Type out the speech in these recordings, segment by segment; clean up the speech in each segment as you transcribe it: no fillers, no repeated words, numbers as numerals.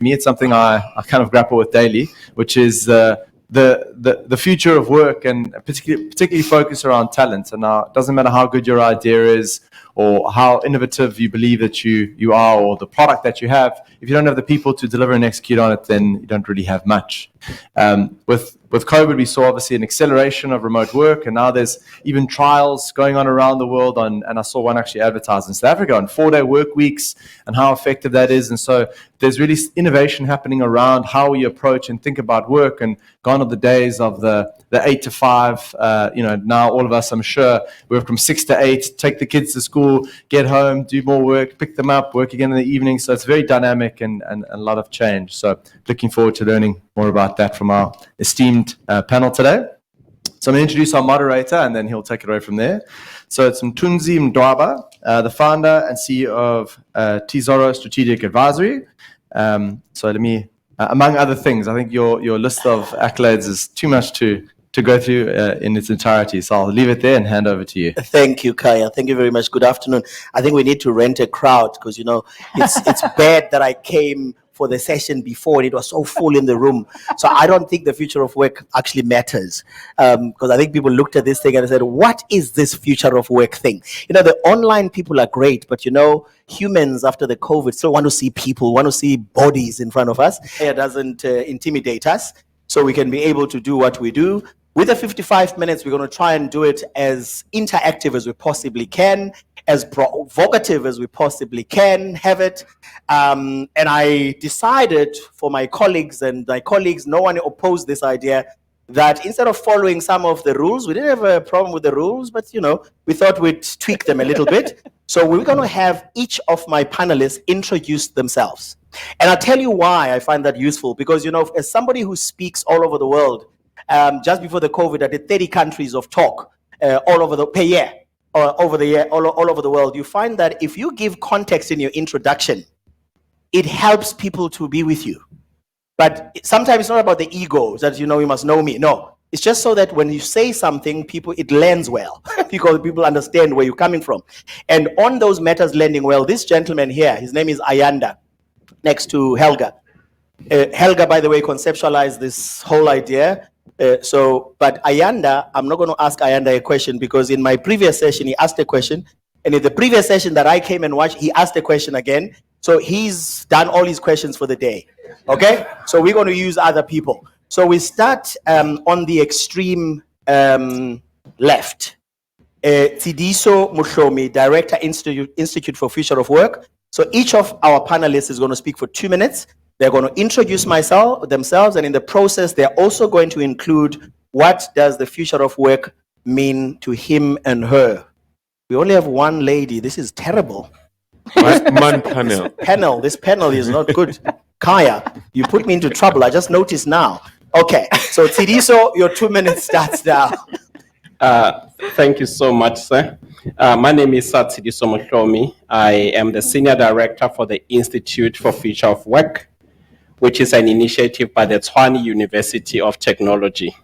me, it's something I kind of grapple with daily, which is the future of work, and particularly focus around talent. And now it doesn't matter how good your idea is or how innovative you believe that you are, or the product that you have, if you don't have the people to deliver and execute on it, then you don't really have much. With COVID, we saw obviously an acceleration of remote work, and now there's even trials going on around the world and I saw one actually advertised in South Africa on 4-day work weeks and how effective that is. And so there's really innovation happening around how we approach and think about work, and gone are the days of the 8 to 5. Now all of us, I'm sure, work from 6 to 8, take the kids to school, get home, do more work, pick them up, work again in the evening. So it's very dynamic and a lot of change. So looking forward to learning more about that from our esteemed panel today. So I'm going to introduce our moderator, and then he'll take it away from there. So it's Mthunzi Mdwaba, the founder and CEO of Tizoro Strategic Advisory. So let me, among other things, I think your list of accolades is too much to go through in its entirety. So I'll leave it there and hand over to you. Thank you, Kaya. Thank you very much. Good afternoon. I think we need to rent a crowd because, it's bad that I came for the session before and it was so full in the room. So I don't think the future of work actually matters, because I think people looked at this thing and said, what is this future of work thing? The online people are great, but humans after the COVID still want to see people, want to see bodies in front of us. It doesn't intimidate us, so we can be able to do what we do. With the 55 minutes, we're going to try and do it as interactive as we possibly can, as provocative as we possibly can have it. And I decided for my colleagues, no one opposed this idea, that instead of following some of the rules, we didn't have a problem with the rules, but we thought we'd tweak them a little bit. So we're going to have each of my panelists introduce themselves. And I'll tell you why I find that useful, because as somebody who speaks all over the world, just before the COVID, I did 30 countries of talk all over the world. You find that if you give context in your introduction, it helps people to be with you. But sometimes it's not about the ego that you must know me. No, it's just so that when you say something, it lands well because people understand where you're coming from. And on those matters landing well, this gentleman here, his name is Ayanda, next to Helga. Helga, by the way, conceptualized this whole idea. But Ayanda, I'm not going to ask Ayanda a question because in my previous session, he asked a question. And in the previous session that I came and watched, he asked a question again. So he's done all his questions for the day. Okay? So we're going to use other people. So we start on the extreme left. Tsidiso Mushomi, Director, Institute for Future of Work. So each of our panelists is going to speak for 2 minutes. They're going to introduce themselves, and in the process, they're also going to include what does the future of work mean to him and her. We only have one lady. This is terrible. Man panel. This panel is not good. Kaya, you put me into trouble. I just noticed now. Okay, so Tsidiso, your 2 minutes starts now. Thank you so much, sir. My name is Tsidiso Mushomi. I am the Senior Director for the Institute for Future of Work, which is an initiative by the Tshwane University of Technology.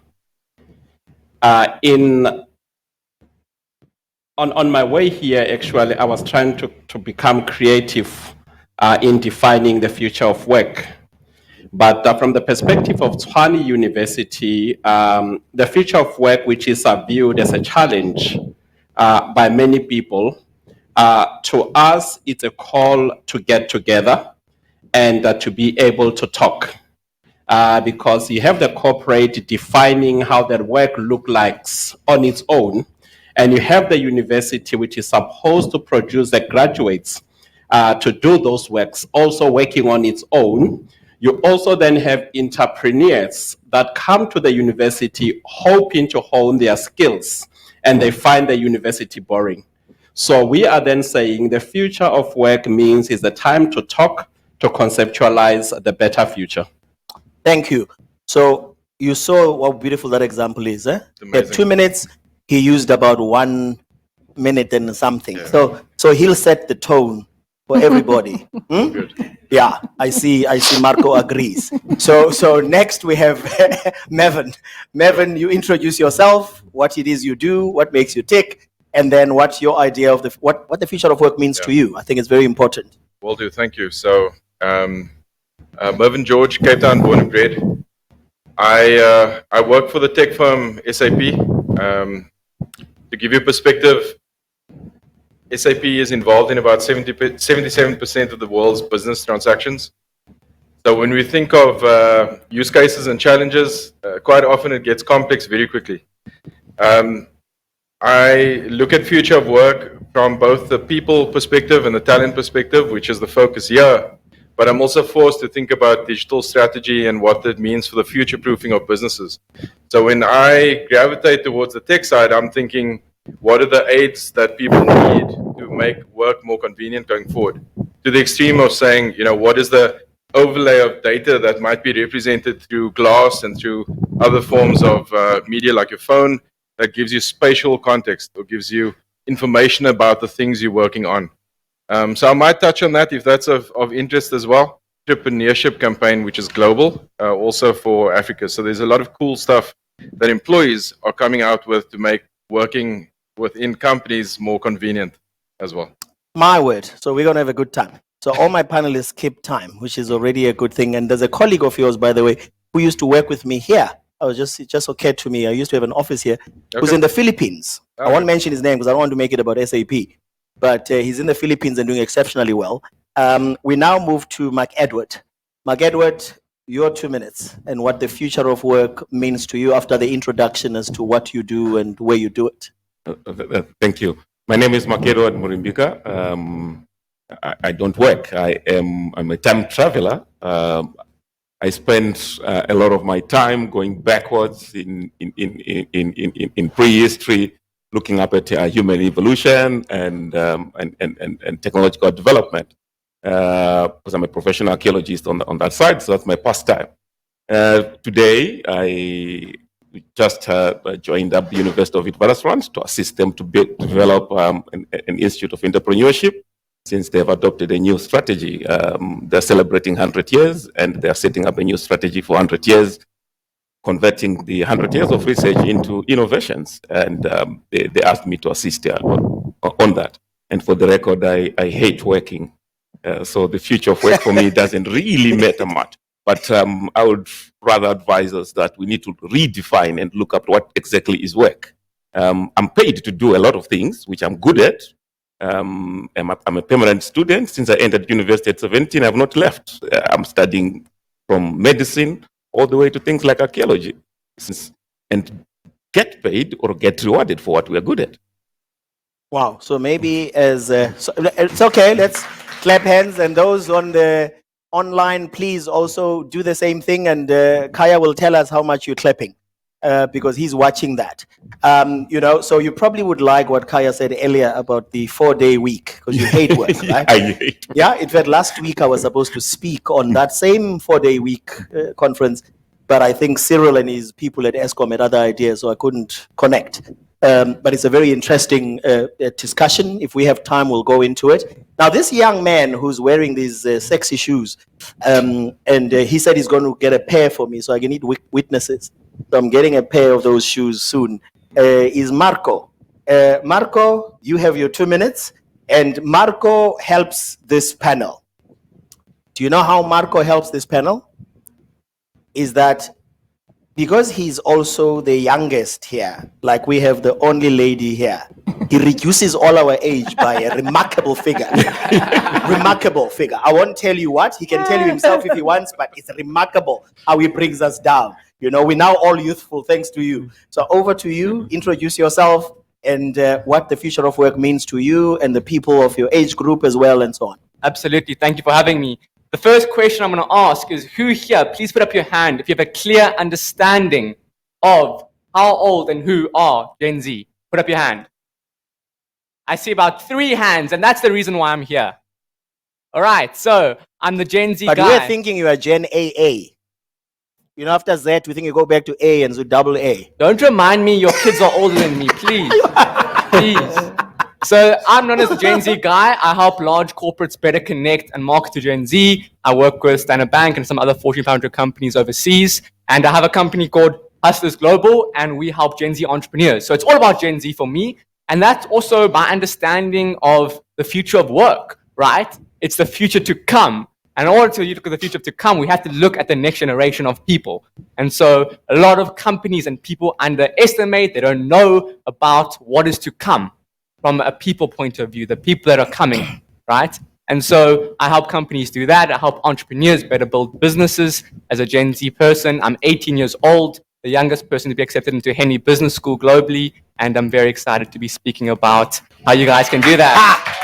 On my way here, actually, I was trying to become creative in defining the future of work. But from the perspective of Tshwane University, the future of work, which is viewed as a challenge by many people, to us, it's a call to get together and to be able to talk. Because you have the corporate defining how that work looks like on its own, and you have the university which is supposed to produce the graduates to do those works, also working on its own. You also then have entrepreneurs that come to the university hoping to hone their skills, and they find the university boring. So we are then saying the future of work means it's the time to talk, to conceptualize the better future. Thank you. So you saw how beautiful that example is. At 2 minutes, he used about 1 minute and something. Yeah. So he'll set the tone for everybody. Good. Yeah, I see Marco agrees. So next we have Mevin. Mevin, you introduce yourself, what it is you do, what makes you tick, and then what's your idea of what the future of work means to you. I think it's very important. Will do, thank you. So Mervyn George, Cape Town, born and bred. I work for the tech firm SAP. To give you perspective, SAP is involved in about 77% of the world's business transactions. So when we think of use cases and challenges, quite often it gets complex very quickly. I look at future of work from both the people perspective and the talent perspective, which is the focus here. But I'm also forced to think about digital strategy and what that means for the future proofing of businesses. So when I gravitate towards the tech side, I'm thinking, what are the aids that people need to make work more convenient going forward? To the extreme of saying, what is the overlay of data that might be represented through glass and through other forms of media like your phone that gives you spatial context or gives you information about the things you're working on. So I might touch on that if that's of interest as well. Entrepreneurship campaign, which is global, also for Africa. So there's a lot of cool stuff that employees are coming out with to make working within companies more convenient as well. My word. So we're going to have a good time. So all my panelists keep time, which is already a good thing. And there's a colleague of yours, by the way, who used to work with me here. It just occurred to me. I used to have an office here. Who's in the Philippines. I won't mention his name because I don't want to make it about SAP. But he's in the Philippines and doing exceptionally well. We now move to Mark Edward. Mark Edward, your 2 minutes and what the future of work means to you after the introduction as to what you do and where you do it. Thank you. My name is Mark Edward Murimbika. I don't work. I'm a time traveler. I spend a lot of my time going backwards in prehistory, looking up at human evolution and technological development. Because I'm a professional archaeologist on that side, so that's my pastime. Today, I just joined up the University of Witwatersrand to assist them to develop an institute of entrepreneurship, since they've adopted a new strategy. They're celebrating 100 years, and they're setting up a new strategy for 100 years, converting the 100 years of research into innovations. And they asked me to assist on that. And for the record, I hate working. So the future of work for me doesn't really matter much. But I would rather advise us that we need to redefine and look at what exactly is work. I'm paid to do a lot of things, which I'm good at. I'm a permanent student. Since I entered university at 17, I've not left. I'm studying from medicine all the way to things like archaeology, and get paid or get rewarded for what we're good at. Wow. So maybe so it's okay. Let's clap hands. And those on the online, please also do the same thing. And Kaya will tell us how much you're clapping. Because he's watching that. So you probably would like what Kaya said earlier about the 4-day week, because you hate work, right? I hate work. Yeah, in fact, last week I was supposed to speak on that same 4-day week conference, but I think Cyril and his people at ESCOM had other ideas, so I couldn't connect. But it's a very interesting discussion. If we have time, we'll go into it. Now, this young man who's wearing these sexy shoes, and he said he's going to get a pair for me, so I can need witnesses. So I'm getting a pair of those shoes soon. Is Marco. Marco, you have your 2 minutes, and Marco helps this panel. Do you know how Marco helps this panel? Is that because he's also the youngest here, like we have the only lady here, he reduces all our age by a remarkable figure. Remarkable figure. I won't tell you what. He can tell you himself if he wants, but it's remarkable how he brings us down. We're now all youthful thanks to you. So over to you. Introduce yourself and what the future of work means to you and the people of your age group as well, and so on. Absolutely. Thank you for having me. The first question I'm going to ask is, who here, please put up your hand if you have a clear understanding of how old and who are Gen Z. Put up your hand. I see about 3 hands, and that's the reason why I'm here. All right, so I'm the Gen Z guy. But we're thinking you are Gen AA. After Z, we think you go back to A and so double A. Don't remind me your kids are older than me, please. Please. So I'm known as the Gen Z guy. I help large corporates better connect and market to Gen Z. I work with Standard Bank and some other Fortune 500 companies overseas. And I have a company called Hustlers Global, and we help Gen Z entrepreneurs. So it's all about Gen Z for me. And that's also my understanding of the future of work, right? It's the future to come. And in order to look at the future to come, we have to look at the next generation of people. And so a lot of companies and people underestimate, they don't know about what is to come from a people point of view, the people that are coming, right? And so I help companies do that. I help entrepreneurs better build businesses. As a Gen Z person, I'm 18 years old, the youngest person to be accepted into Henry Business School globally. And I'm very excited to be speaking about how you guys can do that.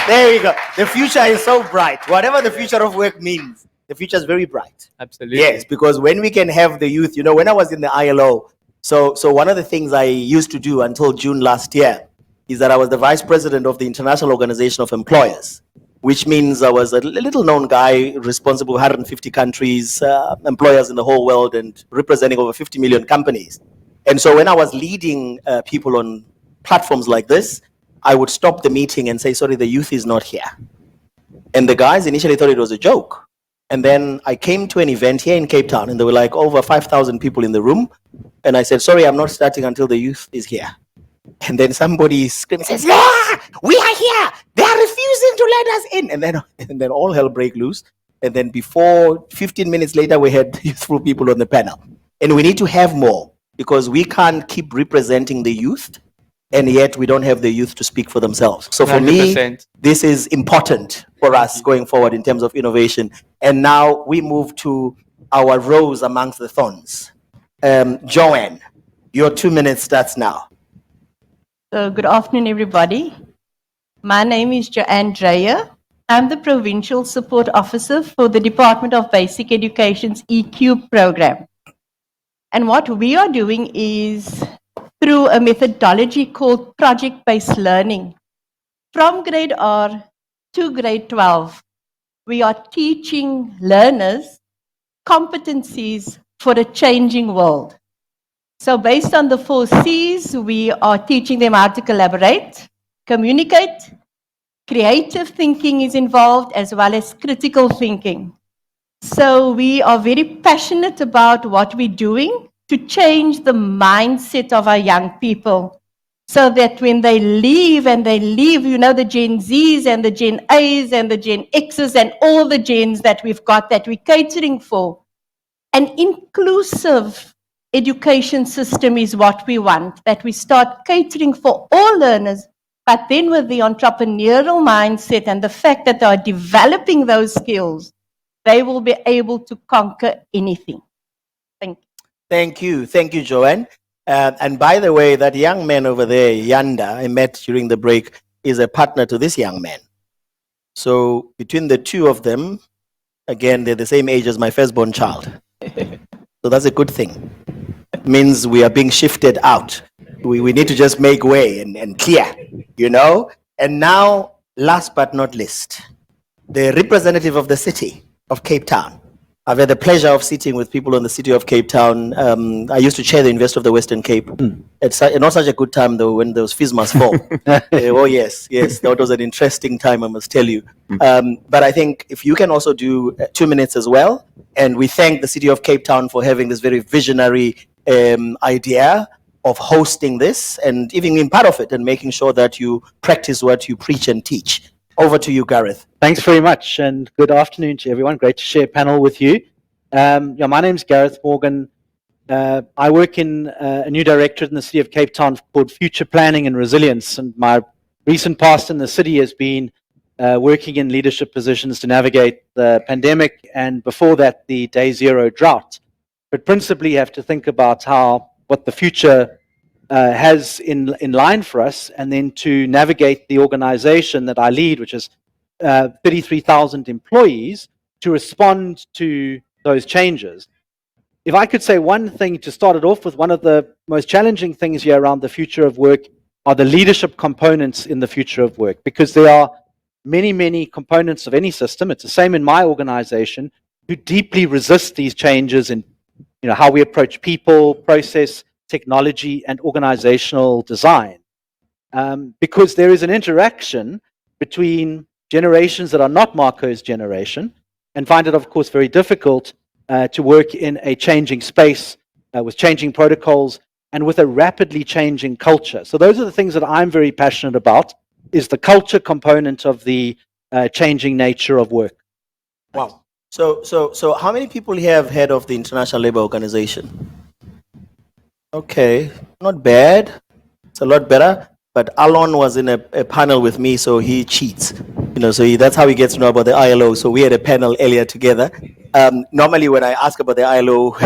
There you go. The future is so bright. Whatever the future of work means, the future is very bright. Absolutely. Yes, because when we can have the youth, when I was in the ILO, so one of the things I used to do until June last year is that I was the vice president of the International Organization of Employers, which means I was a little known guy responsible for 150 countries, employers in the whole world, and representing over 50 million companies. And so when I was leading people on platforms like this, I would stop the meeting and say, sorry, the youth is not here. And the guys initially thought it was a joke. And then I came to an event here in Cape Town, and there were like over 5,000 people in the room. And I said, sorry, I'm not starting until the youth is here. And then somebody screams, says, yeah, we are here. They are refusing to let us in. And then all hell break loose. And then before 15 minutes later, we had youthful people on the panel. And we need to have more, because we can't keep representing the youth, and yet we don't have the youth to speak for themselves. So for me, 100%. this is important for us going forward in terms of innovation. And now we move to our rose amongst the thorns. Joanne, your 2 minutes starts now. So good afternoon, everybody. My name is Joanne Dreyer. I'm the Provincial Support Officer for the Department of Basic Education's EQ program. And what we are doing is through a methodology called project-based learning. From grade R to grade 12, we are teaching learners competencies for a changing world. So based on the 4 C's, we are teaching them how to collaborate, communicate, creative thinking is involved, as well as critical thinking. So we are very passionate about what we're doing to change the mindset of our young people, so that when they leave, the Gen Zs and the Gen As and the Gen Xs and all the gens that we've got that we're catering for, an inclusive education system is what we want, that we start catering for all learners, but then with the entrepreneurial mindset and the fact that they are developing those skills, they will be able to conquer anything. Thank you. Thank you. Thank you, Joanne. And by the way, that young man over there, Yanda, I met during the break, is a partner to this young man. So between the two of them, again, they're the same age as my firstborn child. So that's a good thing. It means we are being shifted out. We need to just make way and clear, And now, last but not least, the representative of the city of Cape Town. I've had the pleasure of sitting with people in the city of Cape Town. I used to chair the Investor of the Western Cape. It's not such a good time, though, when those fees must fall. Oh, yes, that was an interesting time, I must tell you. But I think if you can also do 2 minutes as well, and we thank the city of Cape Town for having this very visionary idea of hosting this, and even being part of it, and making sure that you practice what you preach and teach. Over to you, Gareth. Thanks very much, and good afternoon to everyone. Great to share a panel with you. My name's Gareth Morgan. I work in a new directorate in the city of Cape Town called Future Planning and Resilience, and my recent past in the city has been working in leadership positions to navigate the pandemic, and before that, the Day Zero drought. But principally, you have to think about what the future has in line for us, and then to navigate the organization that I lead, which is 33,000 employees, to respond to those changes. If I could say one thing to start it off with, one of the most challenging things here around the future of work are the leadership components in the future of work, because there are many, many components of any system. It's the same in my organization, who deeply resist these changes in how we approach people, process, technology, and organizational design. Because there is an interaction between generations that are not Marco's generation, and find it, of course, very difficult to work in a changing space with changing protocols and with a rapidly changing culture. So those are the things that I'm very passionate about, is the culture component of the changing nature of work. Wow. So how many people here have heard of the International Labour Organization? Okay, not bad. It's a lot better. But Alon was in a panel with me, so he cheats. That's how he gets to know about the ILO. So we had a panel earlier together. Normally, when I ask about the ILO,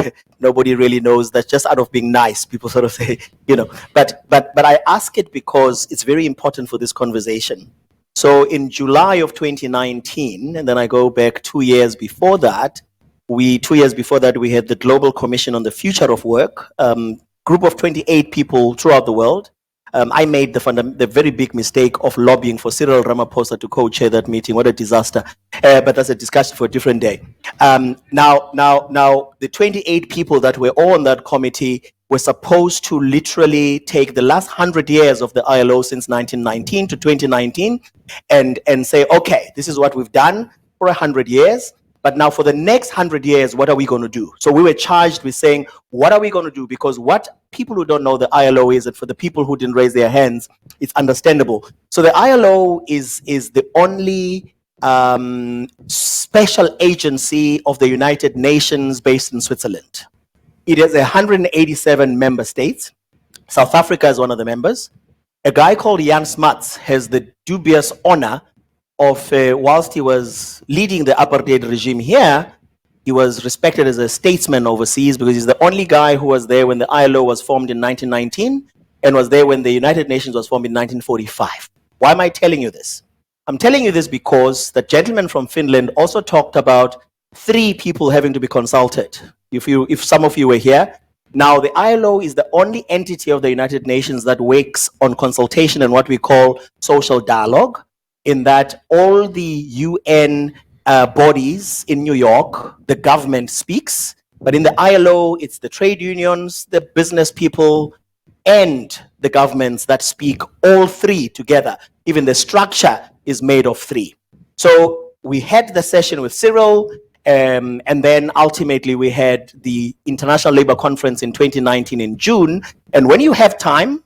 nobody really knows. That's just out of being nice. People sort of say, But I ask it because it's very important for this conversation. So in July of 2019, and then I go back 2 years before that, 2 years before that, we had the Global Commission on the Future of Work, group of 28 people throughout the world. I made the very big mistake of lobbying for Cyril Ramaphosa to co-chair that meeting. What a disaster. But that's a discussion for a different day. Now, the 28 people that were all on that committee were supposed to literally take the last 100 years of the ILO since 1919 to 2019 and say, okay, this is what we've done for 100 years. But now for the next 100 years, what are we going to do? So we were charged with saying, what are we going to do? Because what people who don't know the ILO is, and for the people who didn't raise their hands, it's understandable. So the ILO is the only special agency of the United Nations based in Switzerland. It has 187 member states. South Africa is one of the members. A guy called Jan Smuts has the dubious honor of, whilst he was leading the apartheid regime here, he was respected as a statesman overseas because he's the only guy who was there when the ILO was formed in 1919 and was there when the United Nations was formed in 1945. Why am I telling you this? I'm telling you this because the gentleman from Finland also talked about 3 people having to be consulted. If some of you were here. Now, the ILO is the only entity of the United Nations that works on consultation and what we call social dialogue, in that all the UN bodies in New York, the government speaks, but in the ILO, it's the trade unions, the business people, and the governments that speak, all 3 together. Even the structure is made of 3. So we had the session with Cyril, and then ultimately we had the International Labour Conference in 2019 in June. And when you have time,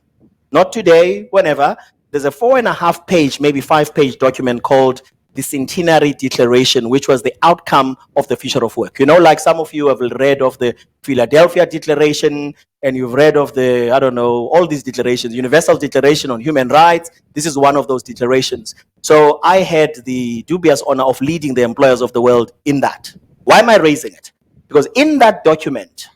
not today, whenever, there's a 4.5 page, maybe 5-page document called the Centenary Declaration, which was the outcome of the future of work. Like some of you have read of the Philadelphia Declaration, and you've read of the, all these declarations, Universal Declaration on Human Rights. This is one of those declarations. So I had the dubious honor of leading the employers of the world in that. Why am I raising it? Because in that document,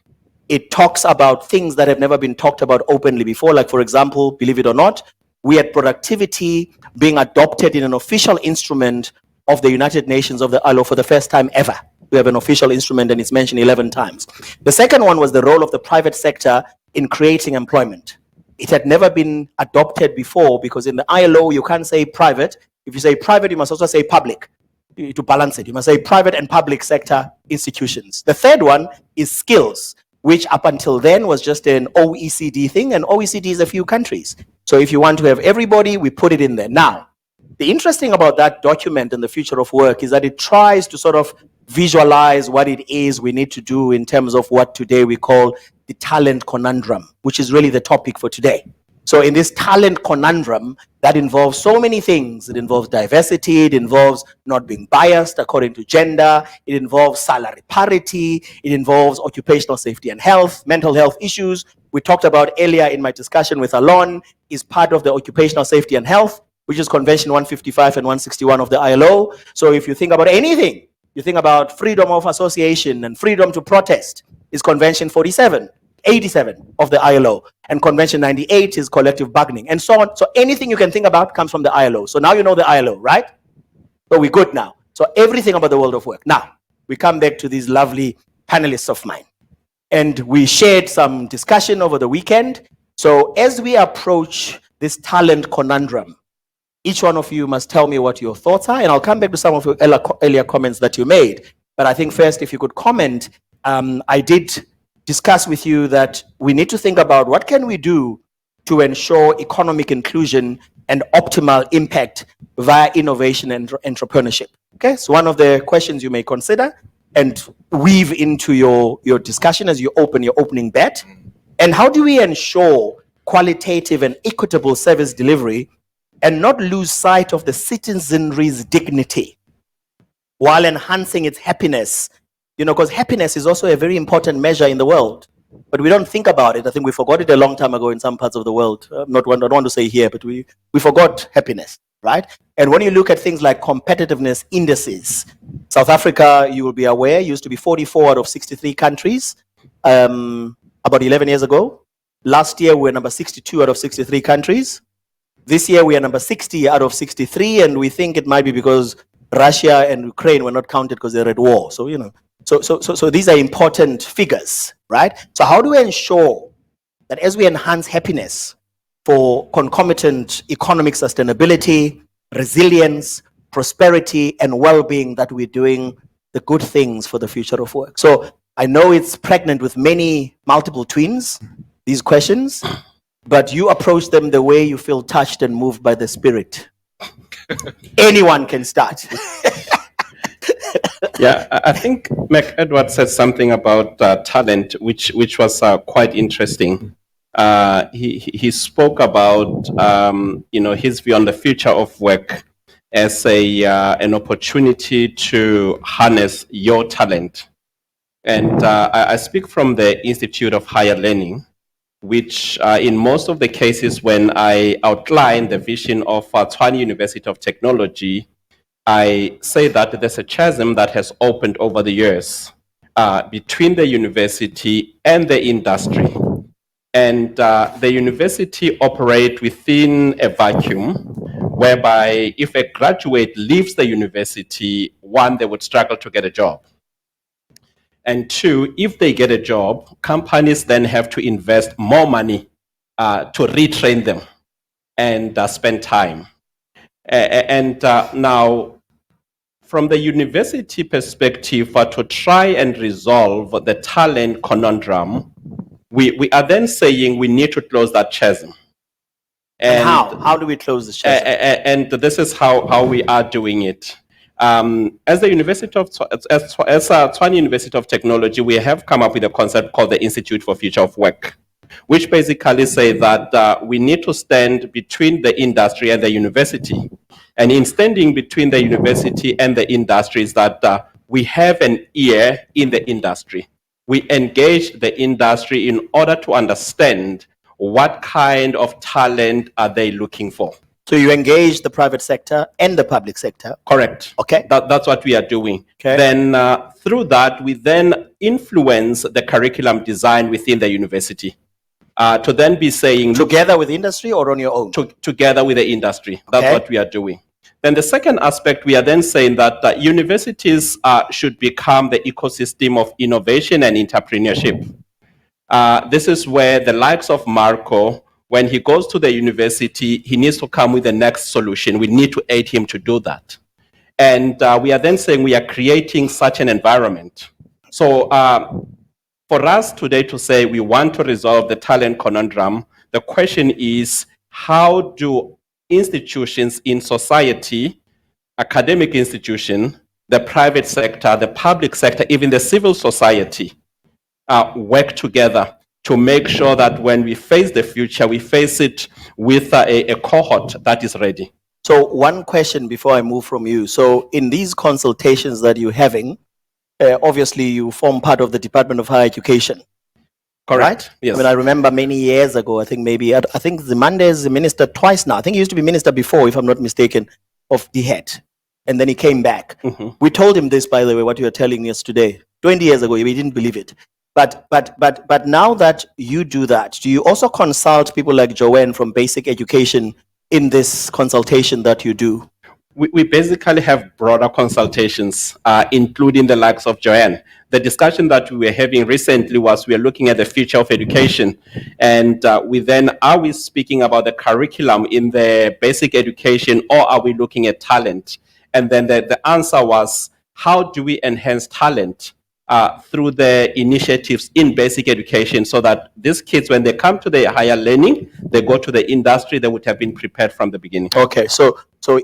it talks about things that have never been talked about openly before. Like, for example, believe it or not, we had productivity being adopted in an official instrument of the United Nations of the ILO for the first time ever. We have an official instrument and it's mentioned 11 times. The second one was the role of the private sector in creating employment. It had never been adopted before because in the ILO, you can't say private. If you say private, you must also say public to balance it. You must say private and public sector institutions. The third one is skills, which up until then was just an OECD thing, and OECD is a few countries. So if you want to have everybody, we put it in there. Now, the interesting about that document and the future of work is that it tries to sort of visualize what it is we need to do in terms of what today we call the talent conundrum, which is really the topic for today. So in this talent conundrum, that involves so many things. It involves diversity, it involves not being biased according to gender, it involves salary parity, it involves occupational safety and health, mental health issues. We talked about earlier in my discussion with Alon, is part of the occupational safety and health, which is Convention 155 and 161 of the ILO. So if you think about anything, you think about freedom of association and freedom to protest, is Convention 87 of the ILO, and Convention 98 is collective bargaining, and so on. So anything you can think about comes from the ILO. So now you know the ILO, right? So we're good now. So everything about the world of work. Now, we come back to these lovely panelists of mine. And we shared some discussion over the weekend. So as we approach this talent conundrum, each one of you must tell me what your thoughts are, and I'll come back to some of your earlier comments that you made. But I think first, if you could comment, I did discuss with you that we need to think about what can we do to ensure economic inclusion and optimal impact via innovation and entrepreneurship. Okay, so one of the questions you may consider and weave into your discussion as you open your opening bet. And how do we ensure qualitative and equitable service delivery and not lose sight of the citizenry's dignity? while enhancing its happiness. You know, because happiness is also a very important measure in the world, but we don't think about it. I think we forgot it a long time ago in some parts of the world. I don't want to say here, but we forgot happiness, right? And when you look at things like competitiveness indices, South Africa, you will be aware, used to be 44 out of 63 countries about 11 years ago. Last year, we were number 62 out of 63 countries. This year, we are number 60 out of 63, and we think it might be because Russia and Ukraine were not counted because they're at war. So, you know, so these are important figures, right? So how do we ensure that as we enhance happiness for concomitant economic sustainability, resilience, prosperity, and well-being, that we're doing the good things for the future of work? So I know it's pregnant with multiple twins, these questions, but you approach them the way you feel touched and moved by the Spirit. Anyone can start. Yeah, I think Mac Edwards said something about talent, which was quite interesting. He spoke about his view on the future of work as an opportunity to harness your talent. And I speak from the Institute of Higher Learning, which in most of the cases when I outline the vision of Tshwane University of Technology, I say that there's a chasm that has opened over the years between the university and the industry. And the university operates within a vacuum whereby if a graduate leaves the university, one, they would struggle to get a job. And two, if they get a job, companies then have to invest more money to retrain them and spend time. Now, from the university perspective, to try and resolve the talent conundrum, we are then saying we need to close that chasm. And how? How do we close the chasm? And this is how we are doing it. As the University of Tshwane University of Technology, we have come up with a concept called the Institute for Future of Work, which basically say that we need to stand between the industry and the university. And in standing between the university and the industry is that we have an ear in the industry. We engage the industry in order to understand what kind of talent are they looking for. So you engage the private sector and the public sector. Correct. Okay. That's what we are doing. Okay. Then through that, we then influence the curriculum design within the university to then be saying... Together with industry or on your own? Together with the industry. That's Okay. what we are doing. Then the second aspect, we are then saying that universities should become the ecosystem of innovation and entrepreneurship. This is where the likes of Marco, when he goes to the university, he needs to come with the next solution. We need to aid him to do that. And we are then saying we are creating such an environment. So for us today to say we want to resolve the talent conundrum, the question is, how do institutions in society, academic institution, the private sector, the public sector, even the civil society, work together to make sure that when we face the future, we face it with a cohort that is ready. So one question before I move from you. So in these consultations that you're having, obviously you form part of the Department of Higher Education. Correct. Right? Yes. I mean, I remember many years ago, I think Zimande is the minister twice now. I think he used to be minister before, if I'm not mistaken, of the head. And then he came back. Mm-hmm. We told him this, by the way, what you are telling us today. 20 years ago, we didn't believe it. But now that you do that, do you also consult people like Joanne from Basic Education in this consultation that you do? We basically have broader consultations, including the likes of Joanne. The discussion that we were having recently was we are looking at the future of education. And are we speaking about the curriculum in the basic education, or are we looking at talent? And then the answer was, how do we enhance talent through the initiatives in basic education so that these kids, when they come to the higher learning, they go to the industry, they would have been prepared from the beginning. Okay, so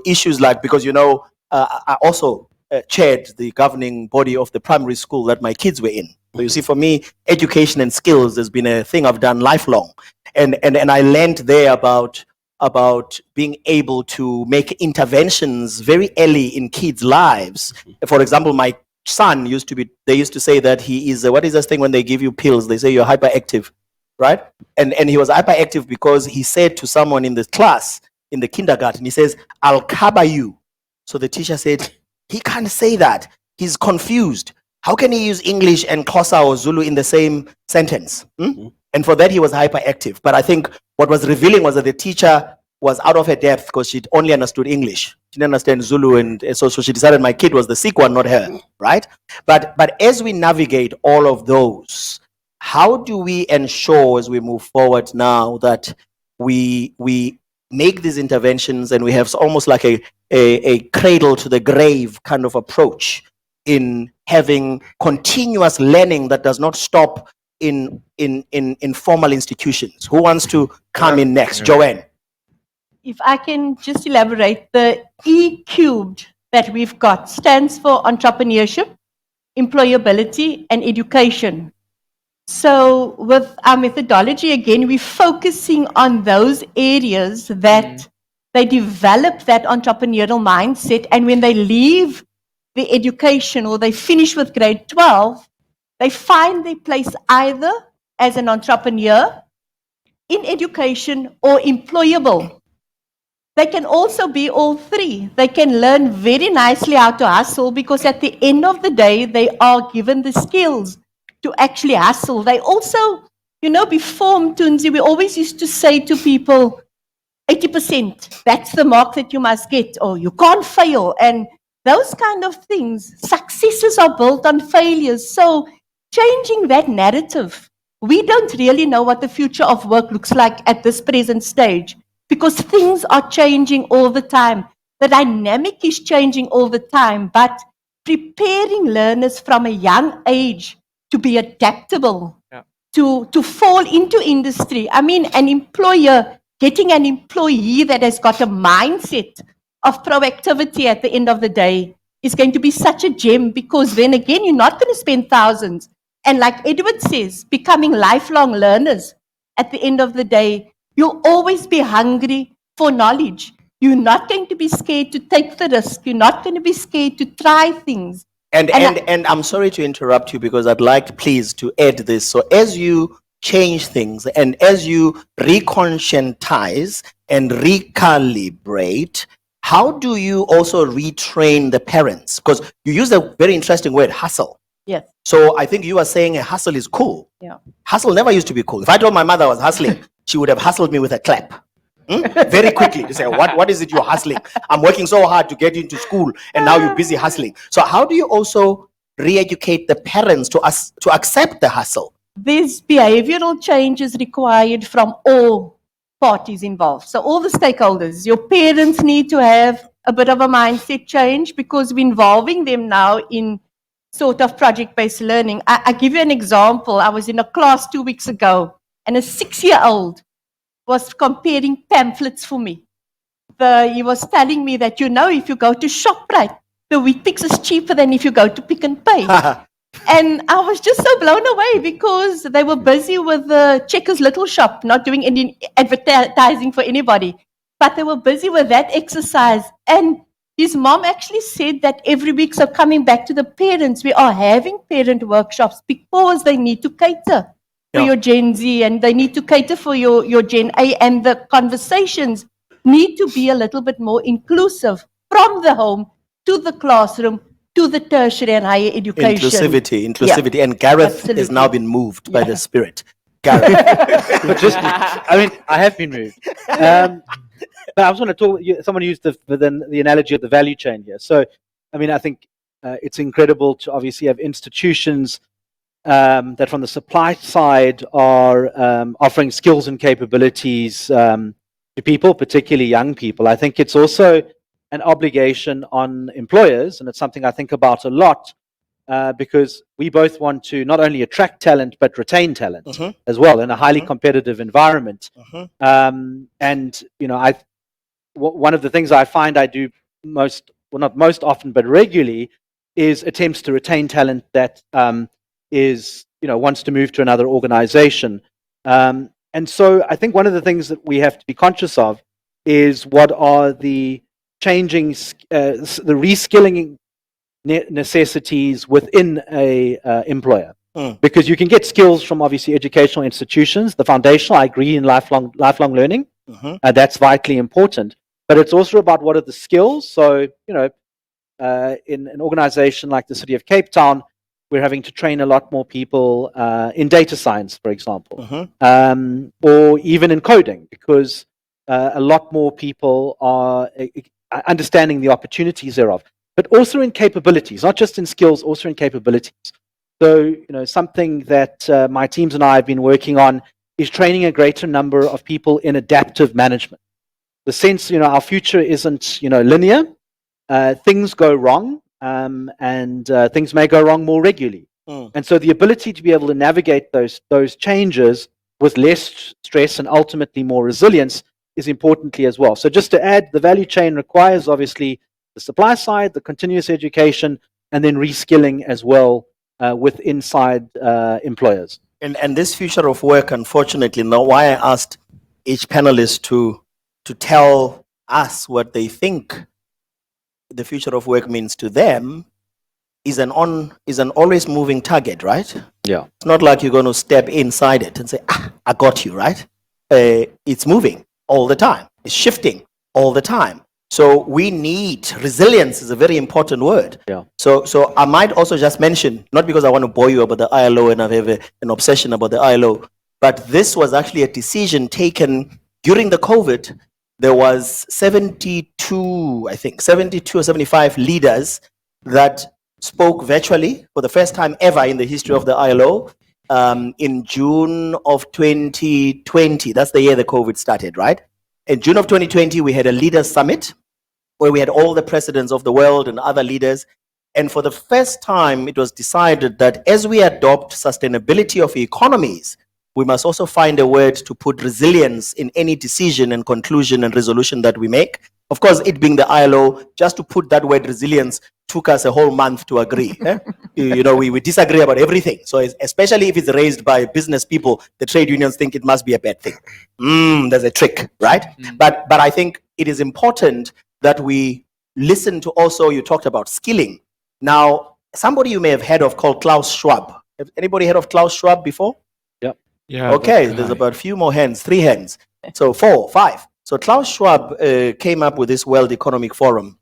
issues like, because I also chaired the governing body of the primary school that my kids were in. So you see, for me, education and skills has been a thing I've done lifelong. And I learned there about about being able to make interventions very early in kids' lives. For example, my son they used to say that he is, what is this thing when they give you pills? They say you're hyperactive, right? And he was hyperactive because he said to someone in the class, in the kindergarten, he says, "I'll cover you." So the teacher said, he can't say that. He's confused. How can he use English and Xhosa or Zulu in the same sentence? And for that, he was hyperactive. But I think what was revealing was that the teacher was out of her depth because she'd only understood English. She didn't understand Zulu. And so she decided my kid was the sick one, not her, right? But as we navigate all of those, how do we ensure as we move forward now that we make these interventions and we have almost like a cradle to the grave kind of approach in having continuous learning that does not stop in formal institutions? Who wants to come in next? Joanne. If I can just elaborate, the E cubed that we've got stands for entrepreneurship, employability, and education. So with our methodology, again, we're focusing on those areas that they develop that entrepreneurial mindset, and when they leave the education or they finish with grade 12, they find their place either as an entrepreneur, in education, or employable. They can also be all three. They can learn very nicely how to hustle because at the end of the day, they are given the skills to actually hustle. They also, before Mtunzi, we always used to say to people, 80%, that's the mark that you must get, or you can't fail. And those kind of things, successes are built on failures. So changing that narrative, we don't really know what the future of work looks like at this present stage because things are changing all the time. The dynamic is changing all the time, but preparing learners from a young age to be adaptable, to fall into industry. I mean, an employer getting an employee that has got a mindset of proactivity at the end of the day is going to be such a gem because then again, you're not going to spend thousands. And like Edward says, becoming lifelong learners at the end of the day, you'll always be hungry for knowledge. You're not going to be scared to take the risk. You're not going to be scared to try things. And I'm sorry to interrupt you because I'd like, please, to add this. So as you change things and as you reconscientize and recalibrate, how do you also retrain the parents? Because you use a very interesting word, hustle. Yes. So I think you are saying a hustle is cool. Yeah. Hustle never used to be cool. If I told my mother I was hustling, she would have hustled me with a clap. Very quickly to say, what is it you're hustling? I'm working so hard to get you into school and now you're busy hustling. So how do you also re-educate the parents to accept the hustle? There's behavioral changes required from all parties involved. So all the stakeholders, your parents need to have a bit of a mindset change because we're involving them now in sort of project-based learning. I give you an example. I was in a class 2 weeks ago and a 6-year-old was comparing pamphlets for me. He was telling me that, if you go to ShopRite, the Weet-Bix is cheaper than if you go to Pick n Pay. And I was just so blown away because they were busy with the Checkers Little Shop, not doing any advertising for anybody. But they were busy with that exercise. And his mom actually said that every week, so coming back to the parents, we are having parent workshops because they need to cater for your Gen Z and they need to cater for your Gen A, and the conversations need to be a little bit more inclusive from the home to the classroom to the tertiary and higher education. Inclusivity. Yeah. And Gareth has now been moved by the spirit. Gareth. I have been moved. But I was going to talk, someone used the analogy of the value chain here. So, I think it's incredible to obviously have institutions that from the supply side are offering skills and capabilities to people, particularly young people. I think it's also an obligation on employers, and it's something I think about a lot because we both want to not only attract talent but retain talent as well in a highly competitive environment. One of the things I find I do not most often, but regularly, is attempts to retain talent that wants to move to another organization. And so I think one of the things that we have to be conscious of is what are the changing, the reskilling necessities within a employer. Because you can get skills from obviously educational institutions, the foundational, I agree, in lifelong learning. That's vitally important. But it's also about what are the skills. So, you know, in an organization like the City of Cape Town, we're having to train a lot more people in data science, for example, or even in coding, because a lot more people are understanding the opportunities thereof, but also in capabilities, not just in skills, also in capabilities. So, you know, something that my teams and I have been working on is training a greater number of people in adaptive management. The sense, you know, our future isn't, you know, linear. Things go wrong, and things may go wrong more regularly. And so the ability to be able to navigate those changes with less stress and ultimately more resilience is importantly as well. So just to add, the value chain requires obviously the supply side, the continuous education, and then reskilling as well with inside employers. And this future of work, unfortunately, now why I asked each panelist to tell us what they think the future of work means to them is an always moving target, right? Yeah. It's not like you're going to step inside it and say, I got you, right? It's moving all the time. It's shifting all the time. So we need resilience is a very important word. Yeah. So I might also just mention, not because I want to bore you about the ILO and I have an obsession about the ILO, but this was actually a decision taken during the COVID. There was 72 or 75 leaders that spoke virtually for the first time ever in the history of the ILO in June of 2020. That's the year the COVID started, right? In June of 2020, we had a leaders summit where we had all the presidents of the world and other leaders. And for the first time, it was decided that as we adopt sustainability of economies, we must also find a word to put resilience in any decision and conclusion and resolution that we make. Of course, it being the ILO, just to put that word resilience took us a whole month to agree. You know, we disagree about everything. So especially if it's raised by business people, the trade unions think it must be a bad thing. There's a trick, right? But I think it is important that we listen to also, you talked about skilling. Now, somebody you may have heard of called Klaus Schwab. Have anybody heard of Klaus Schwab before? Yeah. Okay, there's about a few more hands, 3 hands. So 4, 5. So Klaus Schwab came up with this World Economic Forum.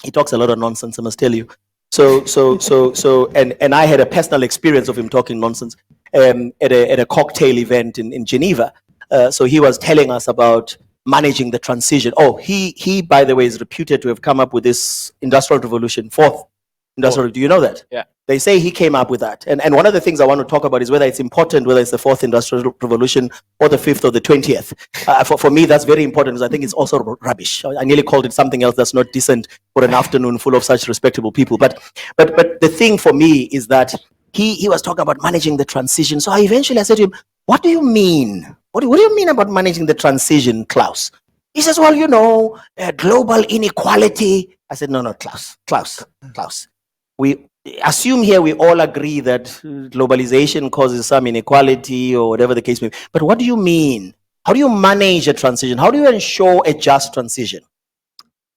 He talks a lot of nonsense, I must tell you. And I had a personal experience of him talking nonsense at a cocktail event in Geneva. So he was telling us about managing the transition. Oh, he by the way is reputed to have come up with this industrial revolution, fourth industrial. Do you know that? Yeah. They say he came up with that. And one of the things I want to talk about is whether it's important, whether it's the fourth industrial revolution or the fifth or the 20th. For me, that's very important because I think it's also rubbish. I nearly called it something else that's not decent for an afternoon full of such respectable people. But the thing for me is that he was talking about managing the transition. So I said to him, what do you mean? What do you mean about managing the transition, Klaus? He says, well, you know, global inequality. I said, no, Klaus. We assume here we all agree that globalization causes some inequality or whatever the case may be. But what do you mean? How do you manage a transition? How do you ensure a just transition?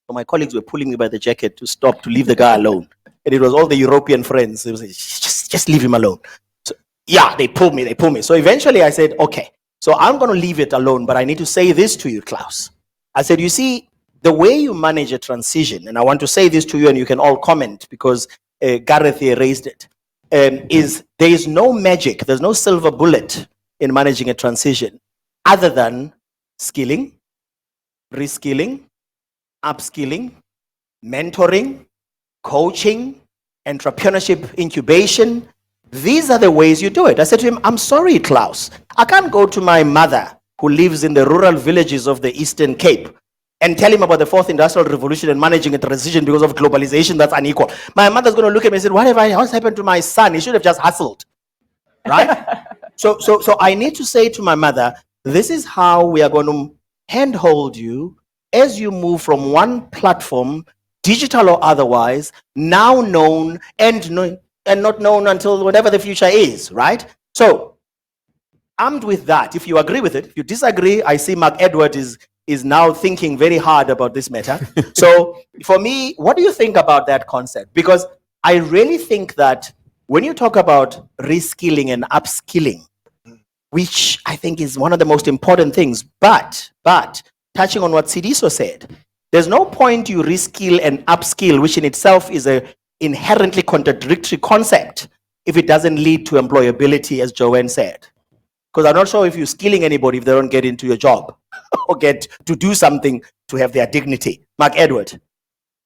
So my colleagues were pulling me by the jacket to stop, to leave the guy alone. And it was all the European friends. They were saying, just leave him alone. So, yeah, they pulled me. So eventually I said, okay, so I'm going to leave it alone, but I need to say this to you, Klaus. I said, you see, the way you manage a transition, and I want to say this to you and you can all comment because Gareth here raised it, is there is no magic, there's no silver bullet in managing a transition other than skilling, reskilling, upskilling, mentoring, coaching, entrepreneurship incubation. These are the ways you do it. I said to him, I'm sorry, Klaus. I can't go to my mother who lives in the rural villages of the Eastern Cape and tell him about the fourth industrial revolution and managing a transition because of globalization that's unequal. My mother's going to look at me and say, what's happened to my son? He should have just hustled, right? So I need to say to my mother, this is how we are going to handhold you as you move from one platform, digital or otherwise, now known and not known until whatever the future is, right? So armed with that, if you agree with it, if you disagree, I see Mark Edward is is now thinking very hard about this matter. So for me, what do you think about that concept? Because I really think that when you talk about reskilling and upskilling, which I think is one of the most important things, but touching on what Sidiso said, there's no point you reskill and upskill, which in itself is a inherently contradictory concept, if it doesn't lead to employability, as Joanne said. Because I'm not sure if you're skilling anybody if they don't get into your job or get to do something to have their dignity. Mark Edward.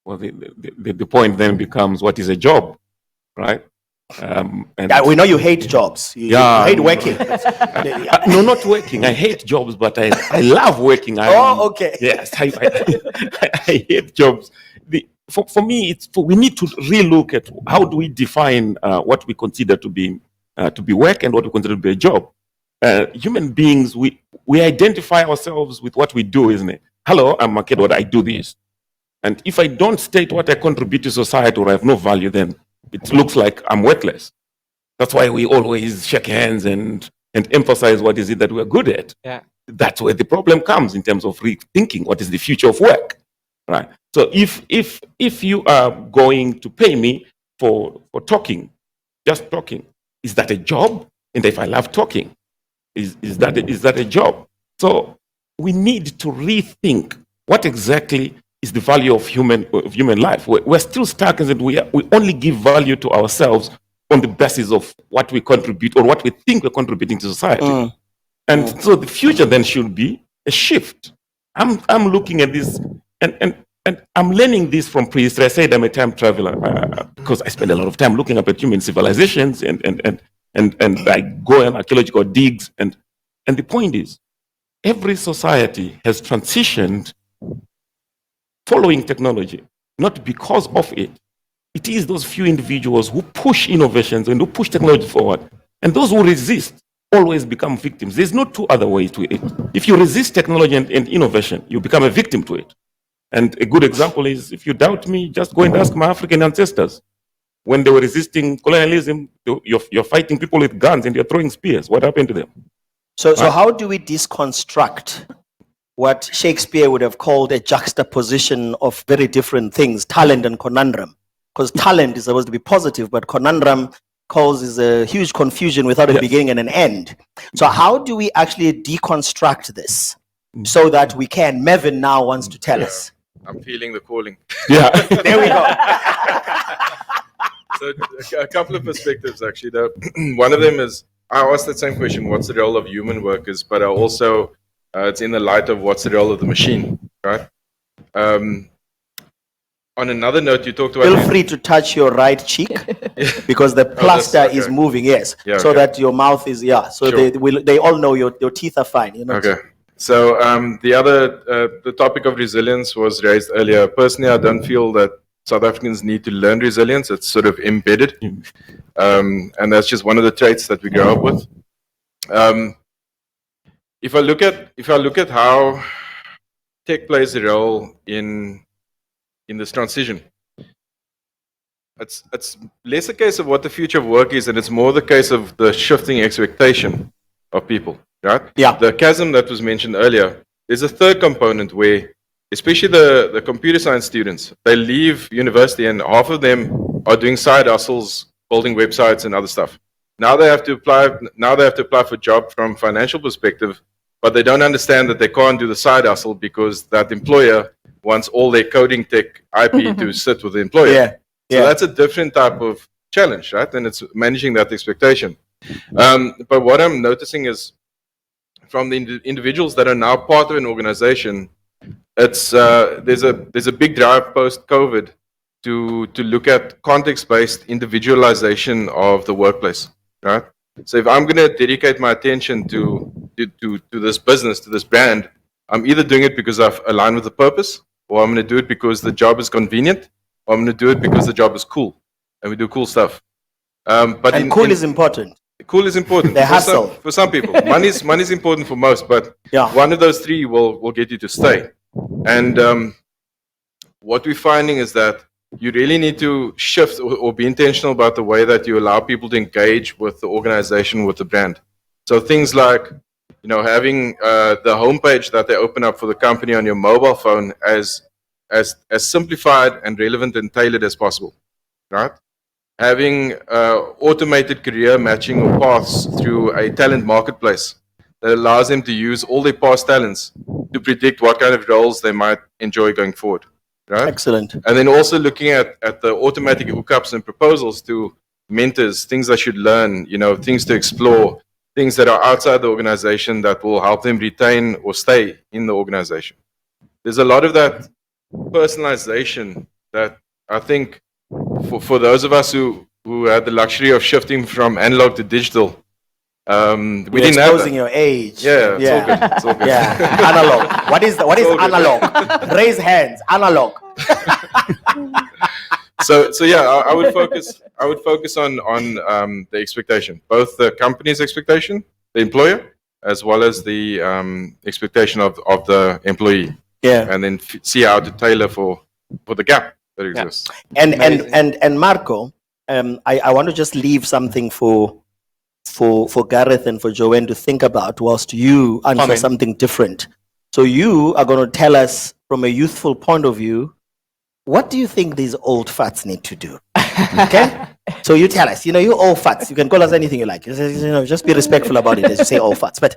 Well, the point then becomes, what is a job, right? And Yeah, we know you hate jobs. You hate working. no, not working. I hate jobs, but I love working. Okay. Yes, I hate jobs. For me, we need to relook at how do we define what we consider to be work and what we consider to be a job. Human beings, we identify ourselves with what we do, isn't it? Hello, I'm Mark Edward, I do this. And if I don't state what I contribute to society or I have no value, then it looks like I'm worthless. That's why we always shake hands and emphasize what is it that we're good at. Yeah. That's where the problem comes in terms of rethinking what is the future of work, right? So if you are going to pay me for talking, just talking, is that a job? And if I love talking, is that a job? So we need to rethink what exactly is the value of human life. We're still stuck in that we only give value to ourselves on the basis of what we contribute or what we think we're contributing to society. And so the future then should be a shift. I'm looking at this and I'm learning this from prehistory. I said I'm a time traveler because I spend a lot of time looking up at human civilizations and I go on archaeological digs. And the point is, every society has transitioned following technology, not because of it. It is those few individuals who push innovations and who push technology forward. And those who resist always become victims. There's no two other ways to it. If you resist technology and innovation, you become a victim to it. And a good example is, if you doubt me, just go and ask my African ancestors. When they were resisting colonialism, you're fighting people with guns and you're throwing spears. What happened to them? So how do we deconstruct what Shakespeare would have called a juxtaposition of very different things, talent and conundrum? Because talent is supposed to be positive, but conundrum causes a huge confusion without a beginning and an end. So how do we actually deconstruct this so that we can? Mevin now wants to tell us. I'm feeling the calling. Yeah. There we go. So a couple of perspectives, actually. One of them is, I asked that same question, what's the role of human workers? But I also, it's in the light of what's the role of the machine, right? On another note, you talked about... Feel free to touch your right cheek because the plaster is moving, yes. Yeah, so okay. that your mouth is, so Sure. they all know your teeth are fine. You know? Okay. So the topic of resilience was raised earlier. Personally, I don't feel that South Africans need to learn resilience. It's sort of embedded. And that's just one of the traits that we grow up with. If I look at how tech plays a role in this transition, it's less a case of what the future of work is, and it's more the case of the shifting expectation of people, right? Yeah. The chasm that was mentioned earlier, there's a third component where, especially the computer science students, they leave university and half of them are doing side hustles, building websites and other stuff. Now they have to apply for a job from financial perspective, but they don't understand that they can't do the side hustle because that employer wants all their coding tech IP to sit with the employer. So that's a different type of challenge, right? And it's managing that expectation. But what I'm noticing is, from the individuals that are now part of an organization, it's there's a big drive post-COVID to look at context-based individualization of the workplace, right? So if I'm going to dedicate my attention to this business, to this brand, I'm either doing it because I've aligned with the purpose, or I'm going to do it because the job is convenient, or I'm going to do it because the job is cool, and we do cool stuff. But cool is important. Cool is important. The hustle. For some people. Money's important for most, but one of those three will get you to stay. And what we're finding is that you really need to shift or be intentional about the way that you allow people to engage with the organization, with the brand. So things like having the homepage that they open up for the company on your mobile phone as simplified and relevant and tailored as possible, right? Having automated career matching or paths through a talent marketplace that allows them to use all their past talents to predict what kind of roles they might enjoy going forward, right? Excellent. And then also looking at the automatic hookups and proposals to mentors, things they should learn, things to explore, things that are outside the organization that will help them retain or stay in the organization. There's a lot of that personalization that I think for those of us who had the luxury of shifting from analog to digital, we You're didn't have exposing that. your age. Yeah, it's all good. It's all good. Yeah, analog. What is all good. analog? Raise hands. Analog. So yeah, I would focus on the expectation, both the company's expectation, the employer, as well as the expectation of the employee. Yeah. And then see how to tailor for the gap that exists. And Marco, I want to just leave something for Gareth and for Joanne to think about whilst you answer something different. So you are going to tell us from a youthful point of view, what do you think these old farts need to do? Okay? So you tell us, you old farts, you can call us anything you like. Just be respectful about it as you say old farts. But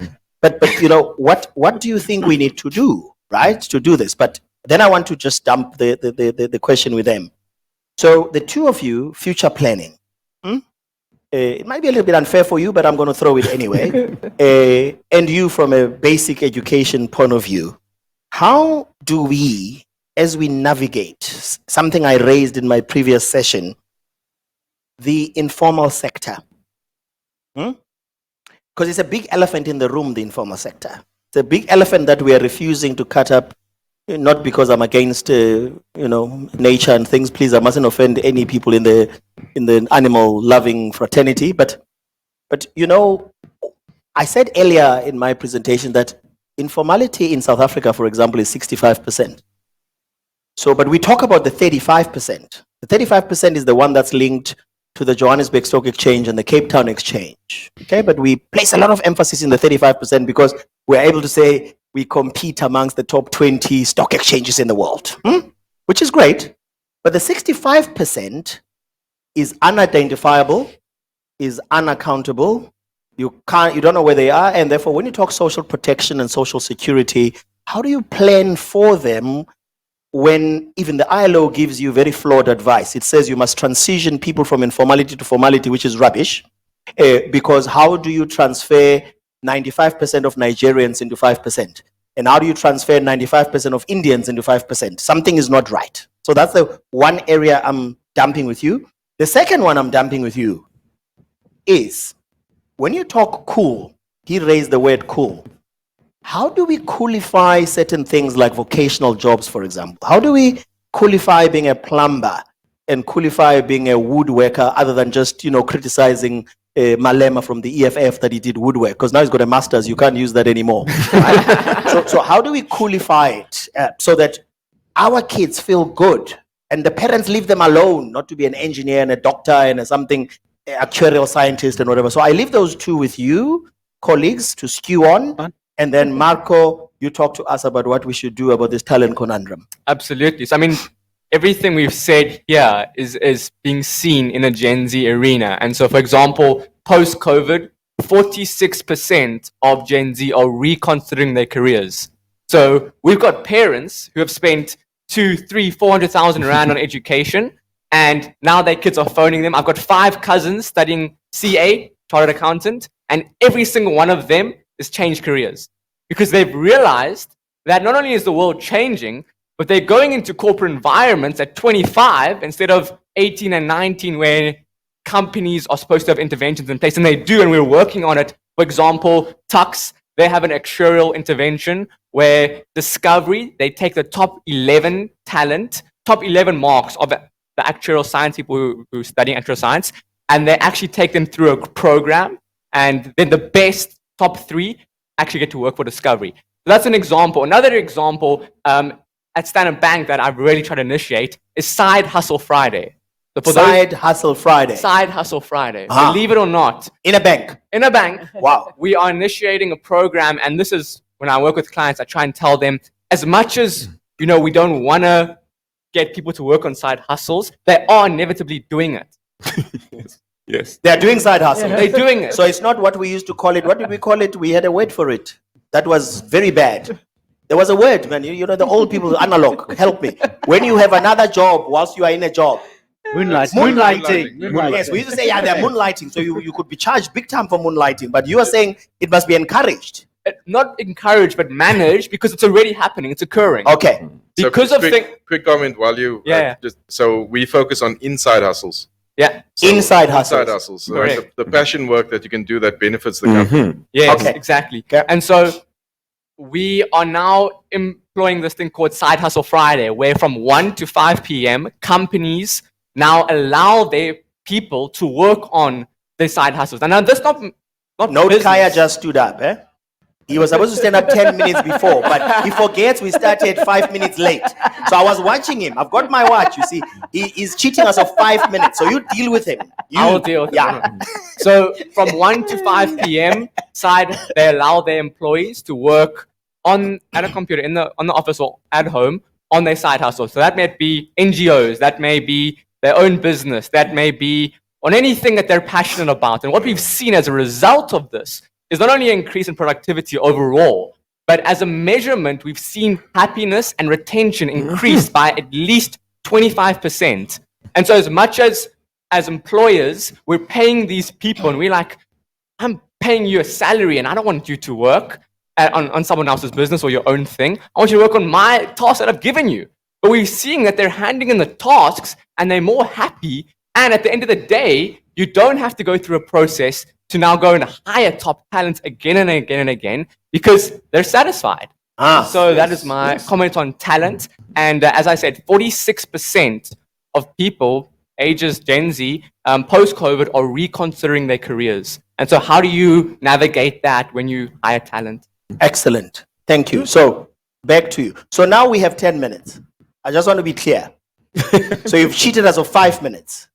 what do you think we need to do, right, to do this? But then I want to just dump the question with them. So the two of you, future planning. It might be a little bit unfair for you, but I'm going to throw it anyway. And you from a basic education point of view, how do we, as we navigate, something I raised in my previous session, the informal sector? Because it's a big elephant in the room, the informal sector. It's a big elephant that we are refusing to cut up, not because I'm against, nature and things. Please, I mustn't offend any people in the animal-loving fraternity. But I said earlier in my presentation that informality in South Africa, for example, is 65%. So, but we talk about the 35%. The 35% is the one that's linked to the Johannesburg Stock Exchange and the Cape Town Exchange. Okay, but we place a lot of emphasis in the 35% because we're able to say we compete amongst the top 20 stock exchanges in the world, which is great. But the 65% is unidentifiable, is unaccountable. You don't know where they are, and therefore, when you talk social protection and social security, how do you plan for them when even the ILO gives you very flawed advice? It says you must transition people from informality to formality, which is rubbish, because how do you transfer 95% of Nigerians into 5%? And how do you transfer 95% of Indians into 5%? Something is not right. So that's the one area I'm dumping with you. The second one I'm dumping with you is when you talk cool, he raised the word cool. How do we coolify certain things like vocational jobs, for example? How do we coolify being a plumber and coolify being a woodworker other than just, criticizing Malema from the EFF that he did woodwork? Because now he's got a master's, you can't use that anymore. Right? So how do we coolify it so that our kids feel good and the parents leave them alone, not to be an engineer and a doctor and something, actuarial scientist and whatever. So I leave those two with you, colleagues, to stew on. And then Marco, you talk to us about what we should do about this talent conundrum. Absolutely. So, everything we've said here is being seen in a Gen Z arena. And so, for example, post-COVID, 46% of Gen Z are reconsidering their careers. So we've got parents who have spent 400,000 Rand on education, and now their kids are phoning them. I've got 5 cousins studying CA, chartered accountant, and every single one of them has changed careers because they've realized that not only is the world changing, but they're going into corporate environments at 25 instead of 18 and 19 where companies are supposed to have interventions in place, and they do, and we're working on it. For example, Tux, they have an actuarial intervention where Discovery, they take the top 11 marks of the actuarial science people who are studying actuarial science, and they actually take them through a program, and then the best top 3 actually get to work for Discovery. So that's an example. Another example at Standard Bank that I've really tried to initiate is Side Hustle Friday. So for Side Hustle Friday. Side Hustle Friday. Ah. Believe it or not, In a bank. in a bank, Wow. we are initiating a program, and this is when I work with clients, I try and tell them, as much as we don't want to get people to work on side hustles, they are inevitably doing it. Yes. They're doing side hustle. They're doing it. So it's not what we used to call it. What did we call it? We had a word for it. That was very bad. There was a word, man. You know, the old people, analog, help me. When you have another job whilst you are in a job. Moonlighting. Yes, we used to say, yeah, they're moonlighting. So you could be charged big time for moonlighting. But you are saying it must be encouraged. Not encouraged, but managed, because it's already happening. It's occurring. Okay. So Because of quick comment while you Yeah. so we focus on inside hustles. Yeah. So Inside hustles. Inside hustles. So Correct. like the passion work that you can do that benefits the company. Yes, Okay. exactly. Okay. And so we are now employing this thing called Side Hustle Friday, where from 1 to 5 p.m., companies now allow their people to work on their side hustles. And now that's not No, business. Kaya just stood up, eh? He was supposed to stand up 10 minutes before, but he forgets we started 5 minutes late. So I was watching him. I've got my watch, you see. He's cheating us of 5 minutes. So you deal with him. I will deal with it. Yeah. So from 1 to 5 p.m. they allow their employees to work at a computer on the office or at home on their side hustle. So that may be NGOs, that may be their own business, that may be on anything that they're passionate about. And what we've seen as a result of this is not only an increase in productivity overall, but as a measurement, we've seen happiness and retention increase by at least 25%. And so as much as employers, we're paying these people and we're like, I'm paying you a salary and I don't want you to work on someone else's business or your own thing. I want you to work on my tasks that I've given you. But we're seeing that they're handing in the tasks and they're more happy. And at the end of the day, you don't have to go through a process to now go and hire top talent again and again and again because they're satisfied. So that is my comment on talent. And as I said, 46% of people ages Gen Z post-COVID are reconsidering their careers. And so how do you navigate that when you hire talent? Excellent. Thank you. So back to you. So now we have 10 minutes. I just want to be clear. So you've cheated us of 5 minutes.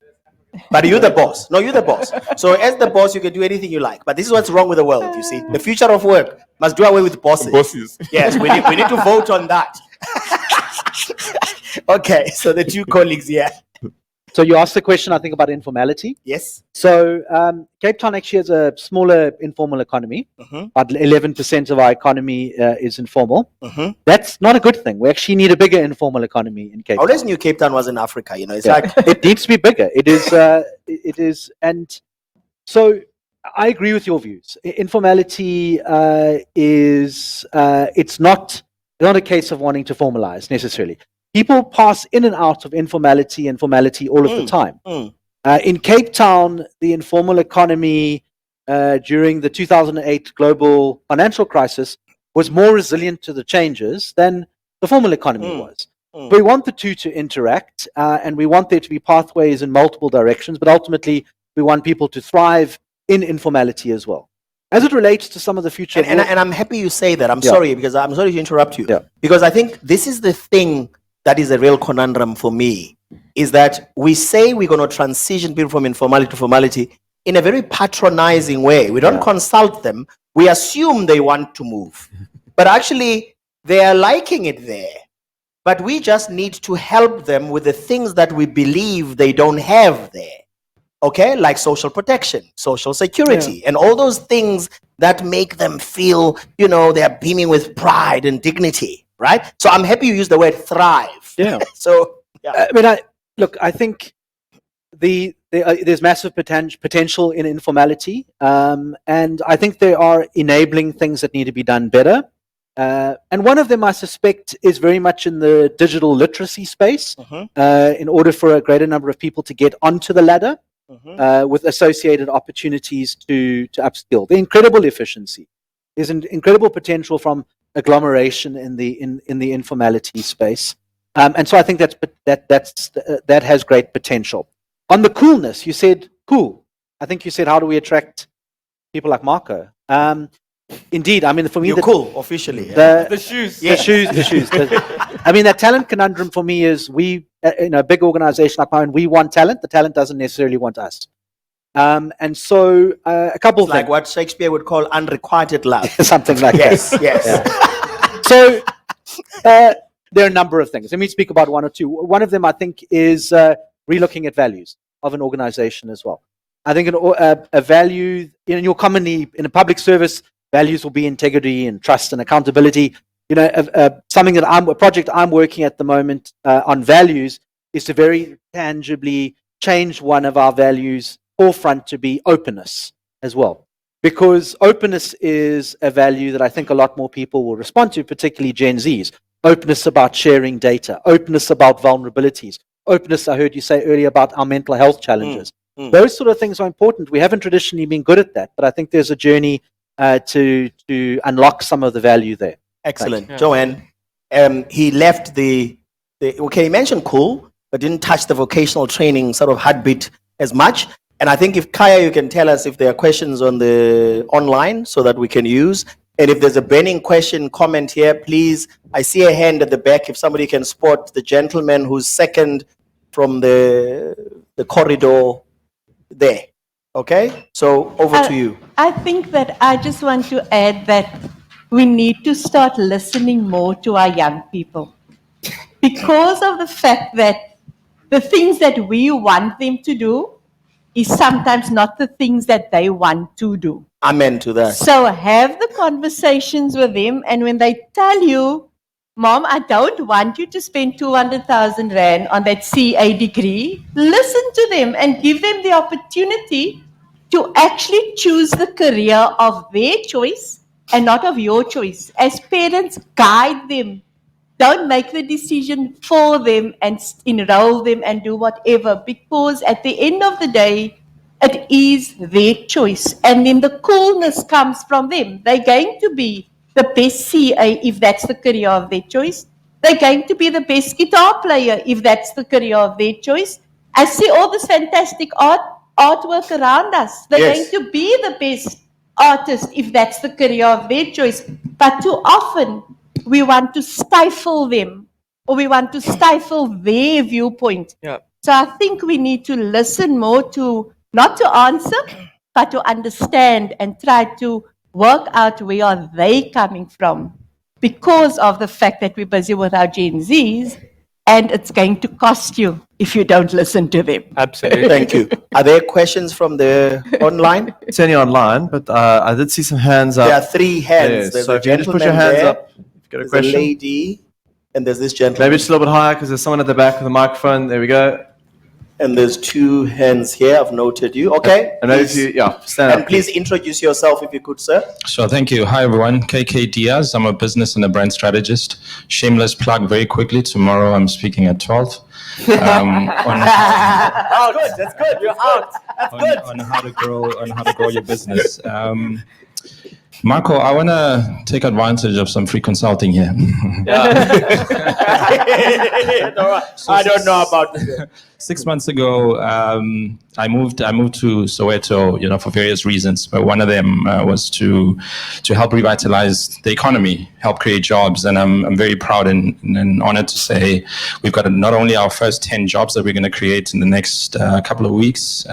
But you're the boss. No, you're the boss. So as the boss, you can do anything you like. But this is what's wrong with the world, you see. The future of work must do away with bosses. Bosses. Yes, we need to vote on that. Okay, so the two colleagues here. So you asked the question, I think, about informality. Yes. So Cape Town actually has a smaller informal economy. About 11% of our economy is informal. That's not a good thing. We actually need a bigger informal economy in Cape I Town. always knew Cape Town was in Africa, you know. It's Yeah. like, It needs to be bigger. It is, and so I agree with your views. Informality it's not a case of wanting to formalize necessarily. People pass in and out of informality and formality all of the time. In Cape Town, the informal economy during the 2008 global financial crisis was more resilient to the changes than the formal economy was. We want the two to interact, and we want there to be pathways in multiple directions, but ultimately we want people to thrive in informality as well. As it relates to some of the future... and I'm happy you say that. I'm Yeah. sorry, because I'm sorry to interrupt you. Yeah. Because I think this is the thing that is a real conundrum for me, is that we say we're going to transition people from informality to formality in a very patronizing way. We don't consult them. We assume they want to move. But actually, they are liking it there. But we just need to help them with the things that we believe they don't have there. Okay? Like social protection, social security, and all those things that make them feel, you know, they're beaming with pride and dignity. Right? So I'm happy you use the word thrive. Yeah. So, yeah. I mean, I think there's massive potential in informality, and I think there are enabling things that need to be done better. And one of them, I suspect, is very much in the digital literacy space, in order for a greater number of people to get onto the ladder with associated opportunities to upskill. The incredible efficiency. There's an incredible potential from agglomeration in the informality space, and so I think that has great potential. On the coolness, you said cool. I think you said, how do we attract people like Marco? Indeed, I mean, for me, You're cool, officially. the The shoes. shoes. I mean, that talent conundrum for me is we in a big organization like mine, we want talent. The talent doesn't necessarily want us. And so a couple of Like things, what Shakespeare would call unrequited love. something like Yes, that. yes. So there are a number of things. Let me speak about one or two. One of them, I think, is relooking at values of an organization as well. I think a value in your commonly in a public service, values will be integrity and trust and accountability. You know, something that a project I'm working at the moment on values is to very tangibly change one of our values forefront to be openness as well. Because openness is a value that I think a lot more people will respond to, particularly Gen Zs. Openness about sharing data, openness about vulnerabilities, openness, I heard you say earlier, about our mental health challenges. Those sort of things are important. We haven't traditionally been good at that, but I think there's a journey to unlock some of the value there. Excellent. Joanne, he left okay, he mentioned cool, but didn't touch the vocational training sort of heartbeat as much. And I think if Kaya, you can tell us if there are questions on the online so that we can use. And if there's a burning question, comment here, please. I see a hand at the back. If somebody can spot the gentleman who's second from the corridor there. Okay? So over to you. I think that I just want to add that we need to start listening more to our young people. Because of the fact that the things that we want them to do is sometimes not the things that they want to do. Amen to that. So have the conversations with them, and when they tell you, Mom, I don't want you to spend 200,000 Rand on that CA degree, listen to them and give them the opportunity to actually choose the career of their choice and not of your choice. As parents, guide them. Don't make the decision for them and enroll them and do whatever, because at the end of the day, it is their choice. And then the coolness comes from them. They're going to be the best CA if that's the career of their choice. They're going to be the best guitar player if that's the career of their choice. I see all this fantastic artwork around us. They're Yes. going to be the best artist if that's the career of their choice. But too often, we want to stifle them, or we want to stifle their viewpoint. Yeah. So I think we need to listen more to, not to answer, but to understand and try to work out where are they coming from, because of the fact that we're busy with our Gen Zs, and it's going to cost you if you don't listen to them. Absolutely. Thank you. Are there questions from the online? It's only online, but I did see some hands up. There are 3 hands. Yes, There's so a if you just put gentleman your hands there, up, if you've got a there's a question. lady, and there's this gentleman. Maybe just a little bit higher because there's someone at the back with a microphone. There we go. And there's 2 hands here. I've noted you. Okay. And maybe if please. you, stand And up. please introduce yourself if you could, sir. Sure, thank you. Hi, everyone. KK Diaz. I'm a business and a brand strategist. Shameless plug very quickly. Tomorrow I'm speaking at 12. That's good. You're out. That's good. On how to grow your business. Marco, I want to take advantage of some free consulting here. I don't know about this. 6 months ago, I moved to Soweto, for various reasons. But one of them was to help revitalize the economy, help create jobs. And I'm very proud and honored to say we've got not only our first 10 jobs that we're going to create in the next couple of weeks,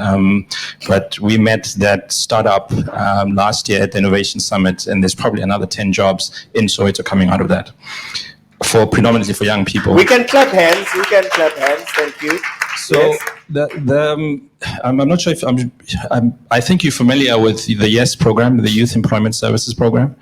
but we met that startup last year at the Innovation Summit, and there's probably another 10 jobs in Soweto coming out of that, predominantly for young people. We can clap hands. We can clap hands. Thank you. So Yes. I'm not sure if I think you're familiar with the YES program, the Youth Employment Services program.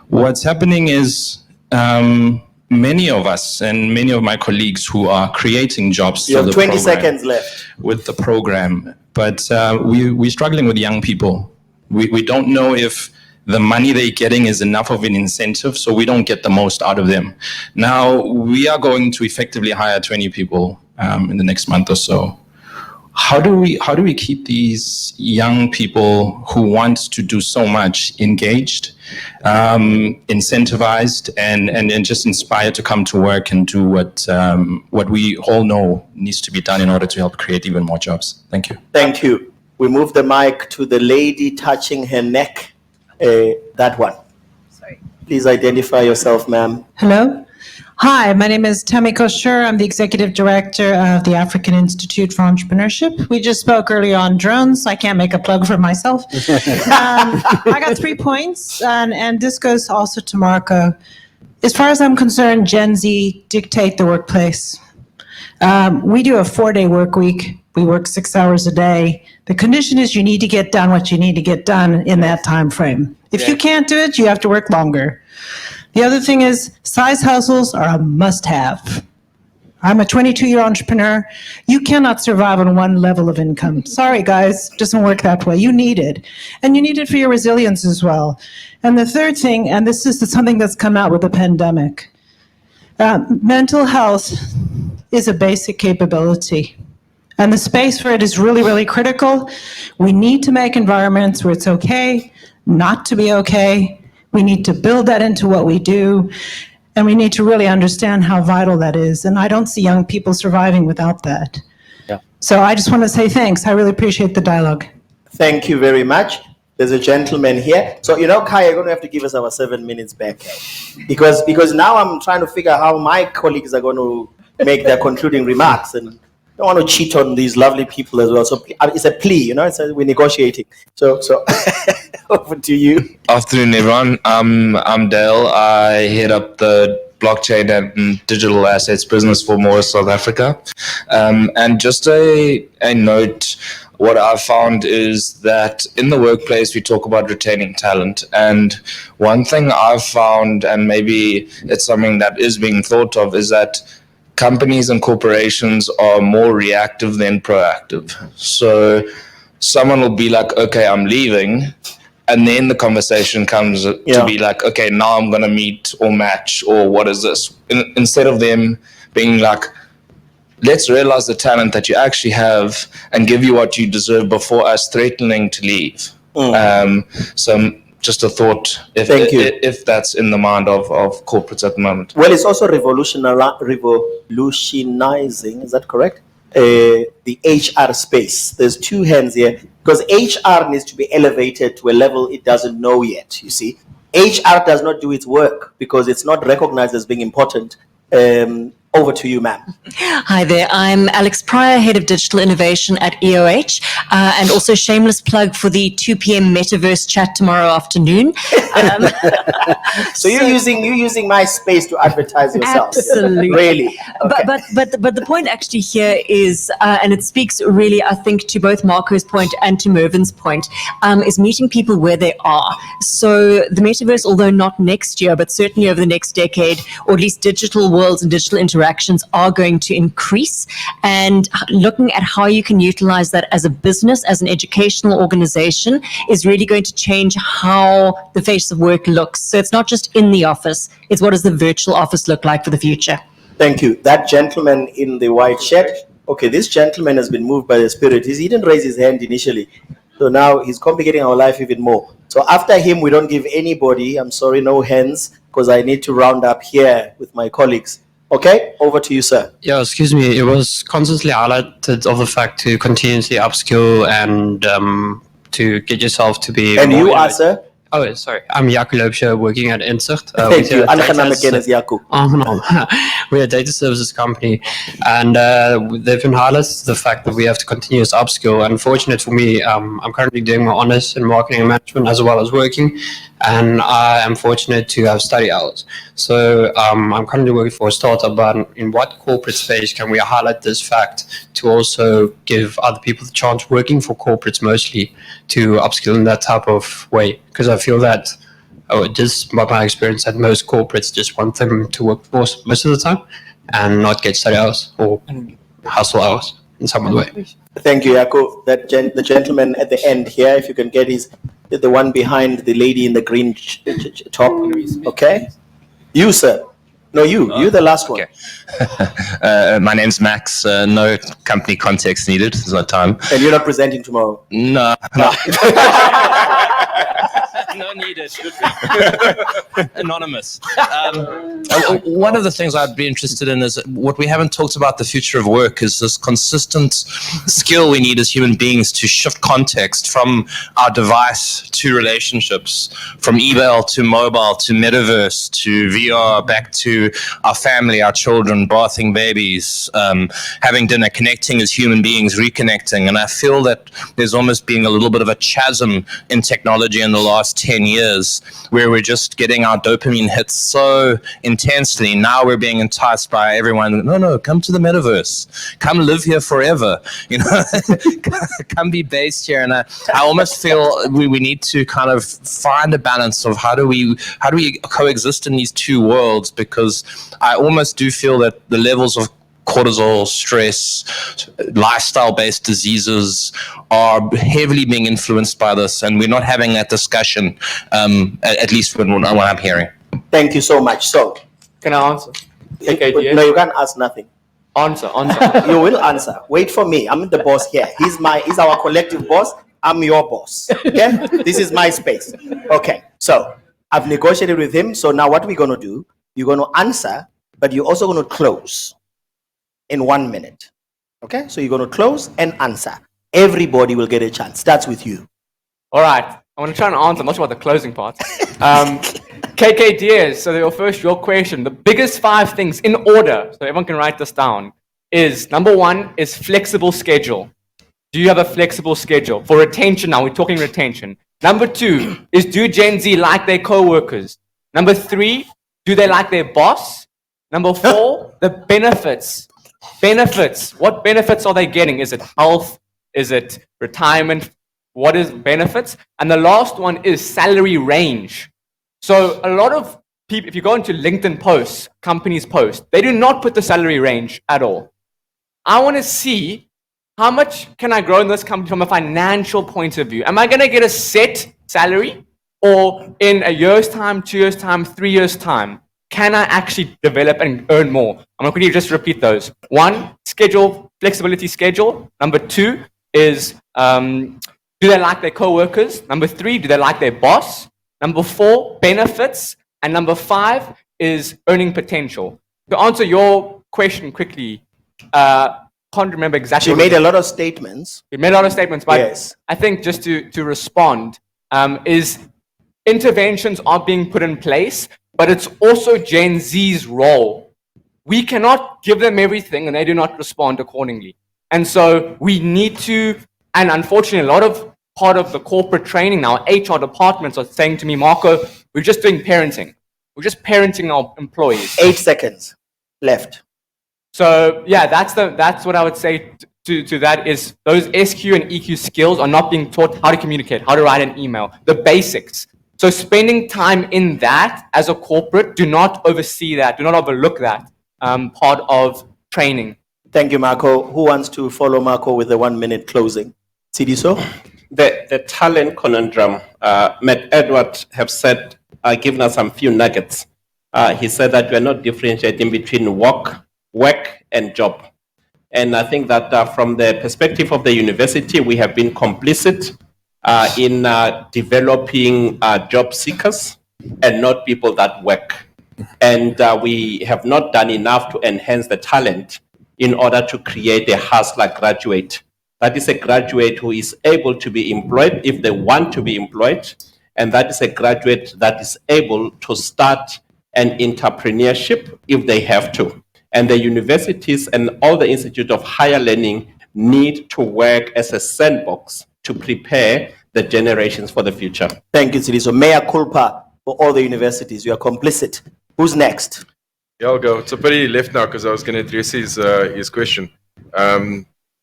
What's happening is many of us and many of my colleagues who are creating jobs You through have the 20 program, seconds left. with the program, but we're struggling with young people. We don't know if the money they're getting is enough of an incentive, so we don't get the most out of them. Now, we are going to effectively hire 20 people in the next month or so. How do we keep these young people who want to do so much engaged, incentivized, and just inspired to come to work and do what we all know needs to be done in order to help create even more jobs? Thank you. Thank you. We move the mic to the lady touching her neck. That one. Sorry. Please identify yourself, ma'am. Hello, Hi, my name is Tammy Kosher. I'm the Executive Director of the African Institute for Entrepreneurship. We just spoke earlier on drones, so I can't make a plug for myself. I got 3 points, and this goes also to Marco. As far as I'm concerned, Gen Z dictate the workplace. We do a 4-day work week. We work 6 hours a day. The condition is you need to get done what you need to get done in that time frame. If you can't do it, you have to work longer. The other thing is size hustles are a must-have. I'm a 22-year entrepreneur. You cannot survive on one level of income. Sorry, guys, it doesn't work that way. You need it. And you need it for your resilience as well. And the third thing, and this is something that's come out with the pandemic, mental health is a basic capability. And the space for it is really, really critical. We need to make environments where it's okay not to be okay. We need to build that into what we do, and we need to really understand how vital that is. And I don't see young people surviving without that. Yeah. So I just want to say thanks. I really appreciate the dialogue. Thank you very much. There's a gentleman here. So, Kai, you're going to have to give us our 7 minutes back. Because now I'm trying to figure out how my colleagues are going to make their concluding remarks. And I don't want to cheat on these lovely people as well. So it's a plea, we're negotiating. So over to you. Afternoon, everyone. I'm Dale. I head up the blockchain and digital assets business for Morris South Africa. And just a note, what I've found is that in the workplace, we talk about retaining talent. And one thing I've found, and maybe it's something that is being thought of, is that companies and corporations are more reactive than proactive. So someone will be like, okay, I'm leaving. And then the conversation comes to be like, okay, now I'm going to meet or match, or what is this? Instead of them being like, let's realize the talent that you actually have and give you what you deserve before us threatening to leave. So just a thought, if that's in the mind of corporates at the moment. Well, it's also revolutionizing, is that correct? The HR space. There's two hands here, because HR needs to be elevated to a level it doesn't know yet, you see. HR does not do its work because it's not recognized as being important. Over to you, ma'am. Hi there. I'm Alex Pryor, Head of Digital Innovation at EOH, and also shameless plug for the 2 p.m. Metaverse chat tomorrow afternoon. So you're using my space to advertise yourself. Absolutely. Really? Okay. But the point actually here is, and it speaks really, I think, to both Marco's point and to Mervin's point, is meeting people where they are. So the Metaverse, although not next year, but certainly over the next decade, or at least digital worlds and digital interactions are going to increase, and looking at how you can utilize that as a business, as an educational organization, is really going to change how the face of work looks. So it's not just in the office, it's what does the virtual office look like for the future. Thank you. That gentleman in the white shirt, okay, this gentleman has been moved by the spirit. He didn't raise his hand initially, so now he's complicating our life even more. So after him, we don't give anybody, I'm sorry, no hands, because I need to round up here with my colleagues. Okay, over to you, sir. Yeah, excuse me. It was constantly highlighted of the fact to continuously upskill and to get yourself to be. And you are, sir? Oh, sorry. I'm Jaco Loopsje, working at Inzicht. Thank you. Aangenaam kennis, Jaco. We're a data services company, and they've been highlighted the fact that we have to continuous upskill. Unfortunate for me, I'm currently doing my honors in marketing and management as well as working, and I am fortunate to have study hours. So I'm currently working for a startup, but in what corporate space can we highlight this fact to also give other people the chance working for corporates mostly to upskill in that type of way? Because I feel that, just by my experience, that most corporates just want them to work for most of the time and not get study hours or hustle hours in some other way. Thank you, Jaco. The gentleman at the end here, if you can get the one behind the lady in the green top. Okay? You, sir. No, you're the last one. Okay. My name's Max. No company context needed. There's no time. And you're not presenting tomorrow? No. No needed. Anonymous. One of the things I'd be interested in is what we haven't talked about the future of work is this consistent skill we need as human beings to shift context from our device to relationships, from email to mobile to metaverse to VR, back to our family, our children, bathing babies, having dinner, connecting as human beings, reconnecting. And I feel that there's almost being a little bit of a chasm in technology in the last 10 years where we're just getting our dopamine hits so intensely. Now we're being enticed by everyone. No, come to the metaverse. Come live here forever. You know, come be based here. And I almost feel we need to kind of find a balance of how do we coexist in these two worlds, because I almost do feel that the levels of cortisol, stress, lifestyle-based diseases are heavily being influenced by this, and we're not having that discussion, at least when I'm hearing. Thank you so much. So, Can I answer? no, you can't ask nothing. Answer. You will answer. Wait for me. I'm the boss here. He's our collective boss. I'm your boss. Okay? This is my space. Okay. So I've negotiated with him. So now what we're going to do, you're going to answer, but you're also going to close in 1 minute. Okay? So you're going to close and answer. Everybody will get a chance. Starts with you. All right. I want to try and answer. I'm not sure about the closing part. KK Diaz, so your question. The biggest 5 things in order, so everyone can write this down, is number 1 is flexible schedule. Do you have a flexible schedule? For retention now, we're talking retention. Number 2 is, do Gen Z like their co-workers? Number 3, do they like their boss? Number 4, the benefits. Benefits. What benefits are they getting? Is it health? Is it retirement? What is benefits? And the last one is salary range. So a lot of people, if you go into LinkedIn posts, companies post, they do not put the salary range at all. I want to see how much can I grow in this company from a financial point of view? Am I going to get a set salary, or in a year's time, 2 years' time, 3 years' time, can I actually develop and earn more? I'm going to quickly just repeat those. 1, schedule, flexibility schedule. Number 2 is, do they like their co-workers? Number 3, do they like their boss? Number 4, benefits. And number 5 is earning potential. To answer your question quickly, can't remember exactly. She made a lot of statements. We made a lot of statements, but yes. I think just to respond, is interventions are being put in place, but it's also Gen Z's role. We cannot give them everything and they do not respond accordingly. And so we need to, and unfortunately, part of the corporate training now, HR departments are saying to me, Marco, we're just doing parenting. We're just parenting our employees. 8 seconds left. So yeah, that's what I would say to that is those SQ and EQ skills are not being taught how to communicate, how to write an email, the basics. So spending time in that as a corporate, do not oversee that, do not overlook that part of training. Thank you, Marco. Who wants to follow Marco with the 1 minute closing? Sidiso? The talent conundrum, Matt Edward have said, given us some few nuggets. He said that we are not differentiating between work and job. And I think that from the perspective of the university, we have been complicit in developing job seekers and not people that work. And we have not done enough to enhance the talent in order to create a hustler graduate. That is a graduate who is able to be employed if they want to be employed. And that is a graduate that is able to start an entrepreneurship if they have to. And the universities and all the institutes of higher learning need to work as a sandbox to prepare the generations for the future. Thank you, Sidiso. Mea culpa for all the universities. You are complicit. Who's next? Yeah, I'll go. It's a pretty left now because I was going to address his question.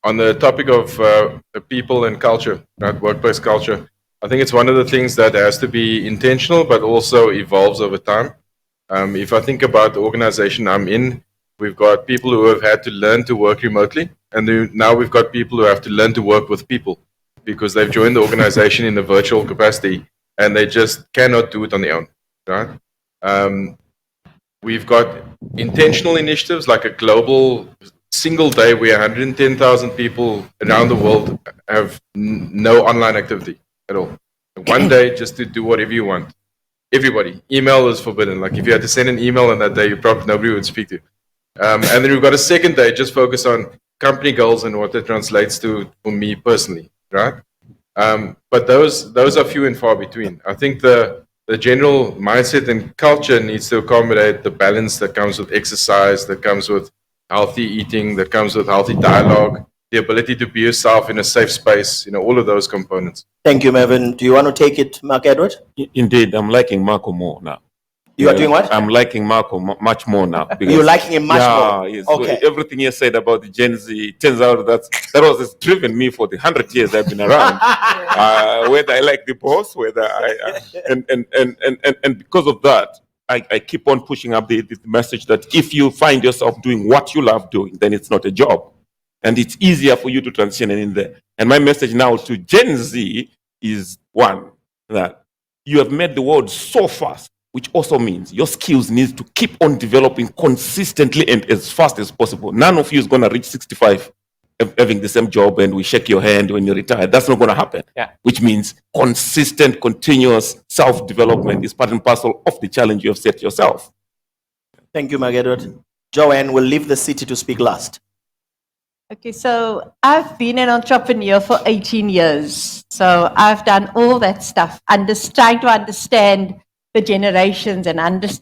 On the topic of the people and culture, right, workplace culture, I think it's one of the things that has to be intentional but also evolves over time. If I think about the organization I'm in, we've got people who have had to learn to work remotely, and now we've got people who have to learn to work with people because they've joined the organization in a virtual capacity and they just cannot do it on their own, right? We've got intentional initiatives like a global single day where 110,000 people around the world have no online activity at all. one day just to do whatever you want. Everybody. Email is forbidden. Like if you had to send an email on that day, you probably nobody would speak to. And then we've got a second day just focus on company goals and what that translates to for me personally, right? But those are few and far between. I think the general mindset and culture needs to accommodate the balance that comes with exercise, that comes with healthy eating, that comes with healthy dialogue, the ability to be yourself in a safe space, all of those components. Thank you, Mervyn. Do you want to take it, Mark Edward? Indeed, I'm liking Marco more now. You are doing what? I'm liking Marco much more now. You're liking him much more? Yes. Okay. So everything you said about the Gen Z, it turns out that was driven me for the 100 years I've been around. Whether I like the boss, whether and because of that, I keep on pushing up the message that if you find yourself doing what you love doing, then it's not a job. And it's easier for you to transition in there. And my message now to Gen Z is one, that you have made the world so fast, which also means your skills need to keep on developing consistently and as fast as possible. None of you is going to reach 65 having the same job and we shake your hand when you retire. That's not going to happen. Yeah. Which means consistent, continuous self-development is part and parcel of the challenge you have set yourself. Thank you, Mark Edward. Joanne will leave the city to speak last. Okay, so I've been an entrepreneur for 18 years. So I've done all that stuff, trying to understand the generations and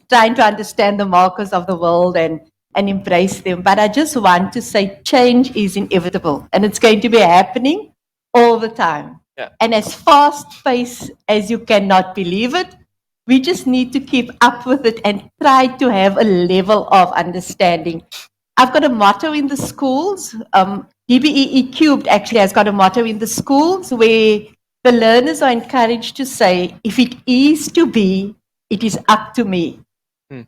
trying to understand the markers of the world and embrace them. But I just want to say change is inevitable and it's going to be happening all the time. Yeah. And as fast-paced as you cannot believe it, we just need to keep up with it and try to have a level of understanding. I've got a motto in the schools. DBE Cubed actually has got a motto in the schools where the learners are encouraged to say, if it is to be, it is up to me.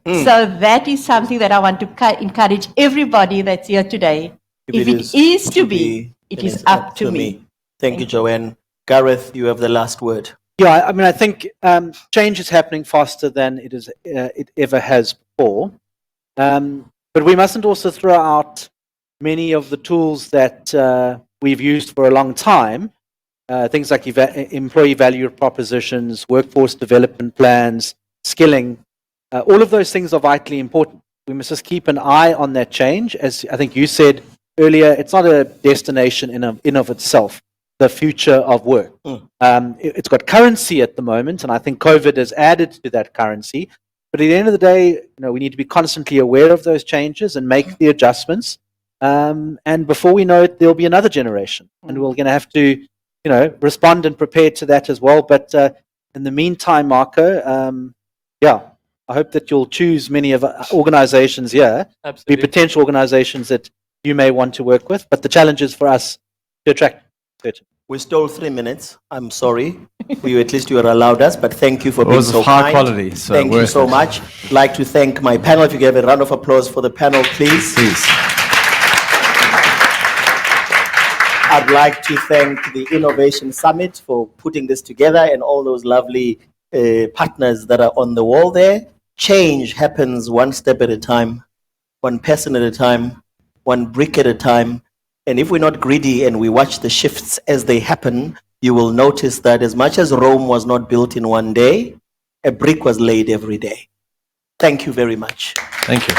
So that is something that I want to encourage everybody that's here today. If it is to be, it is up to me. Thank you, Joanne. Gareth, you have the last word. Yeah, I mean, I think change is happening faster than it ever has before. But we mustn't also throw out many of the tools that we've used for a long time, things like employee value propositions, workforce development plans, skilling. All of those things are vitally important. We must just keep an eye on that change. As I think you said earlier, it's not a destination in of itself, the future of work. It's got currency at the moment, and I think COVID has added to that currency. But at the end of the day, we need to be constantly aware of those changes and make the adjustments. And before we know it, there'll be another generation, and we're going to have to, respond and prepare to that as well. But in the meantime, Marco, I hope that you'll choose many of our organizations here, Absolutely. be potential organizations that you may want to work with. But the challenge is for us to attract. We stole 3 minutes. I'm sorry. At least you are allowed us, but thank you for being so high kind. quality. So thank you so much. I'd like to thank my panel. If you give a round of applause for the panel, please. I'd like to thank the Innovation Summit for putting this together and all those lovely partners that are on the wall there. Change happens one step at a time, one person at a time, one brick at a time. And if we're not greedy and we watch the shifts as they happen, you will notice that as much as Rome was not built in one day, a brick was laid every day. Thank you very much. Thank you.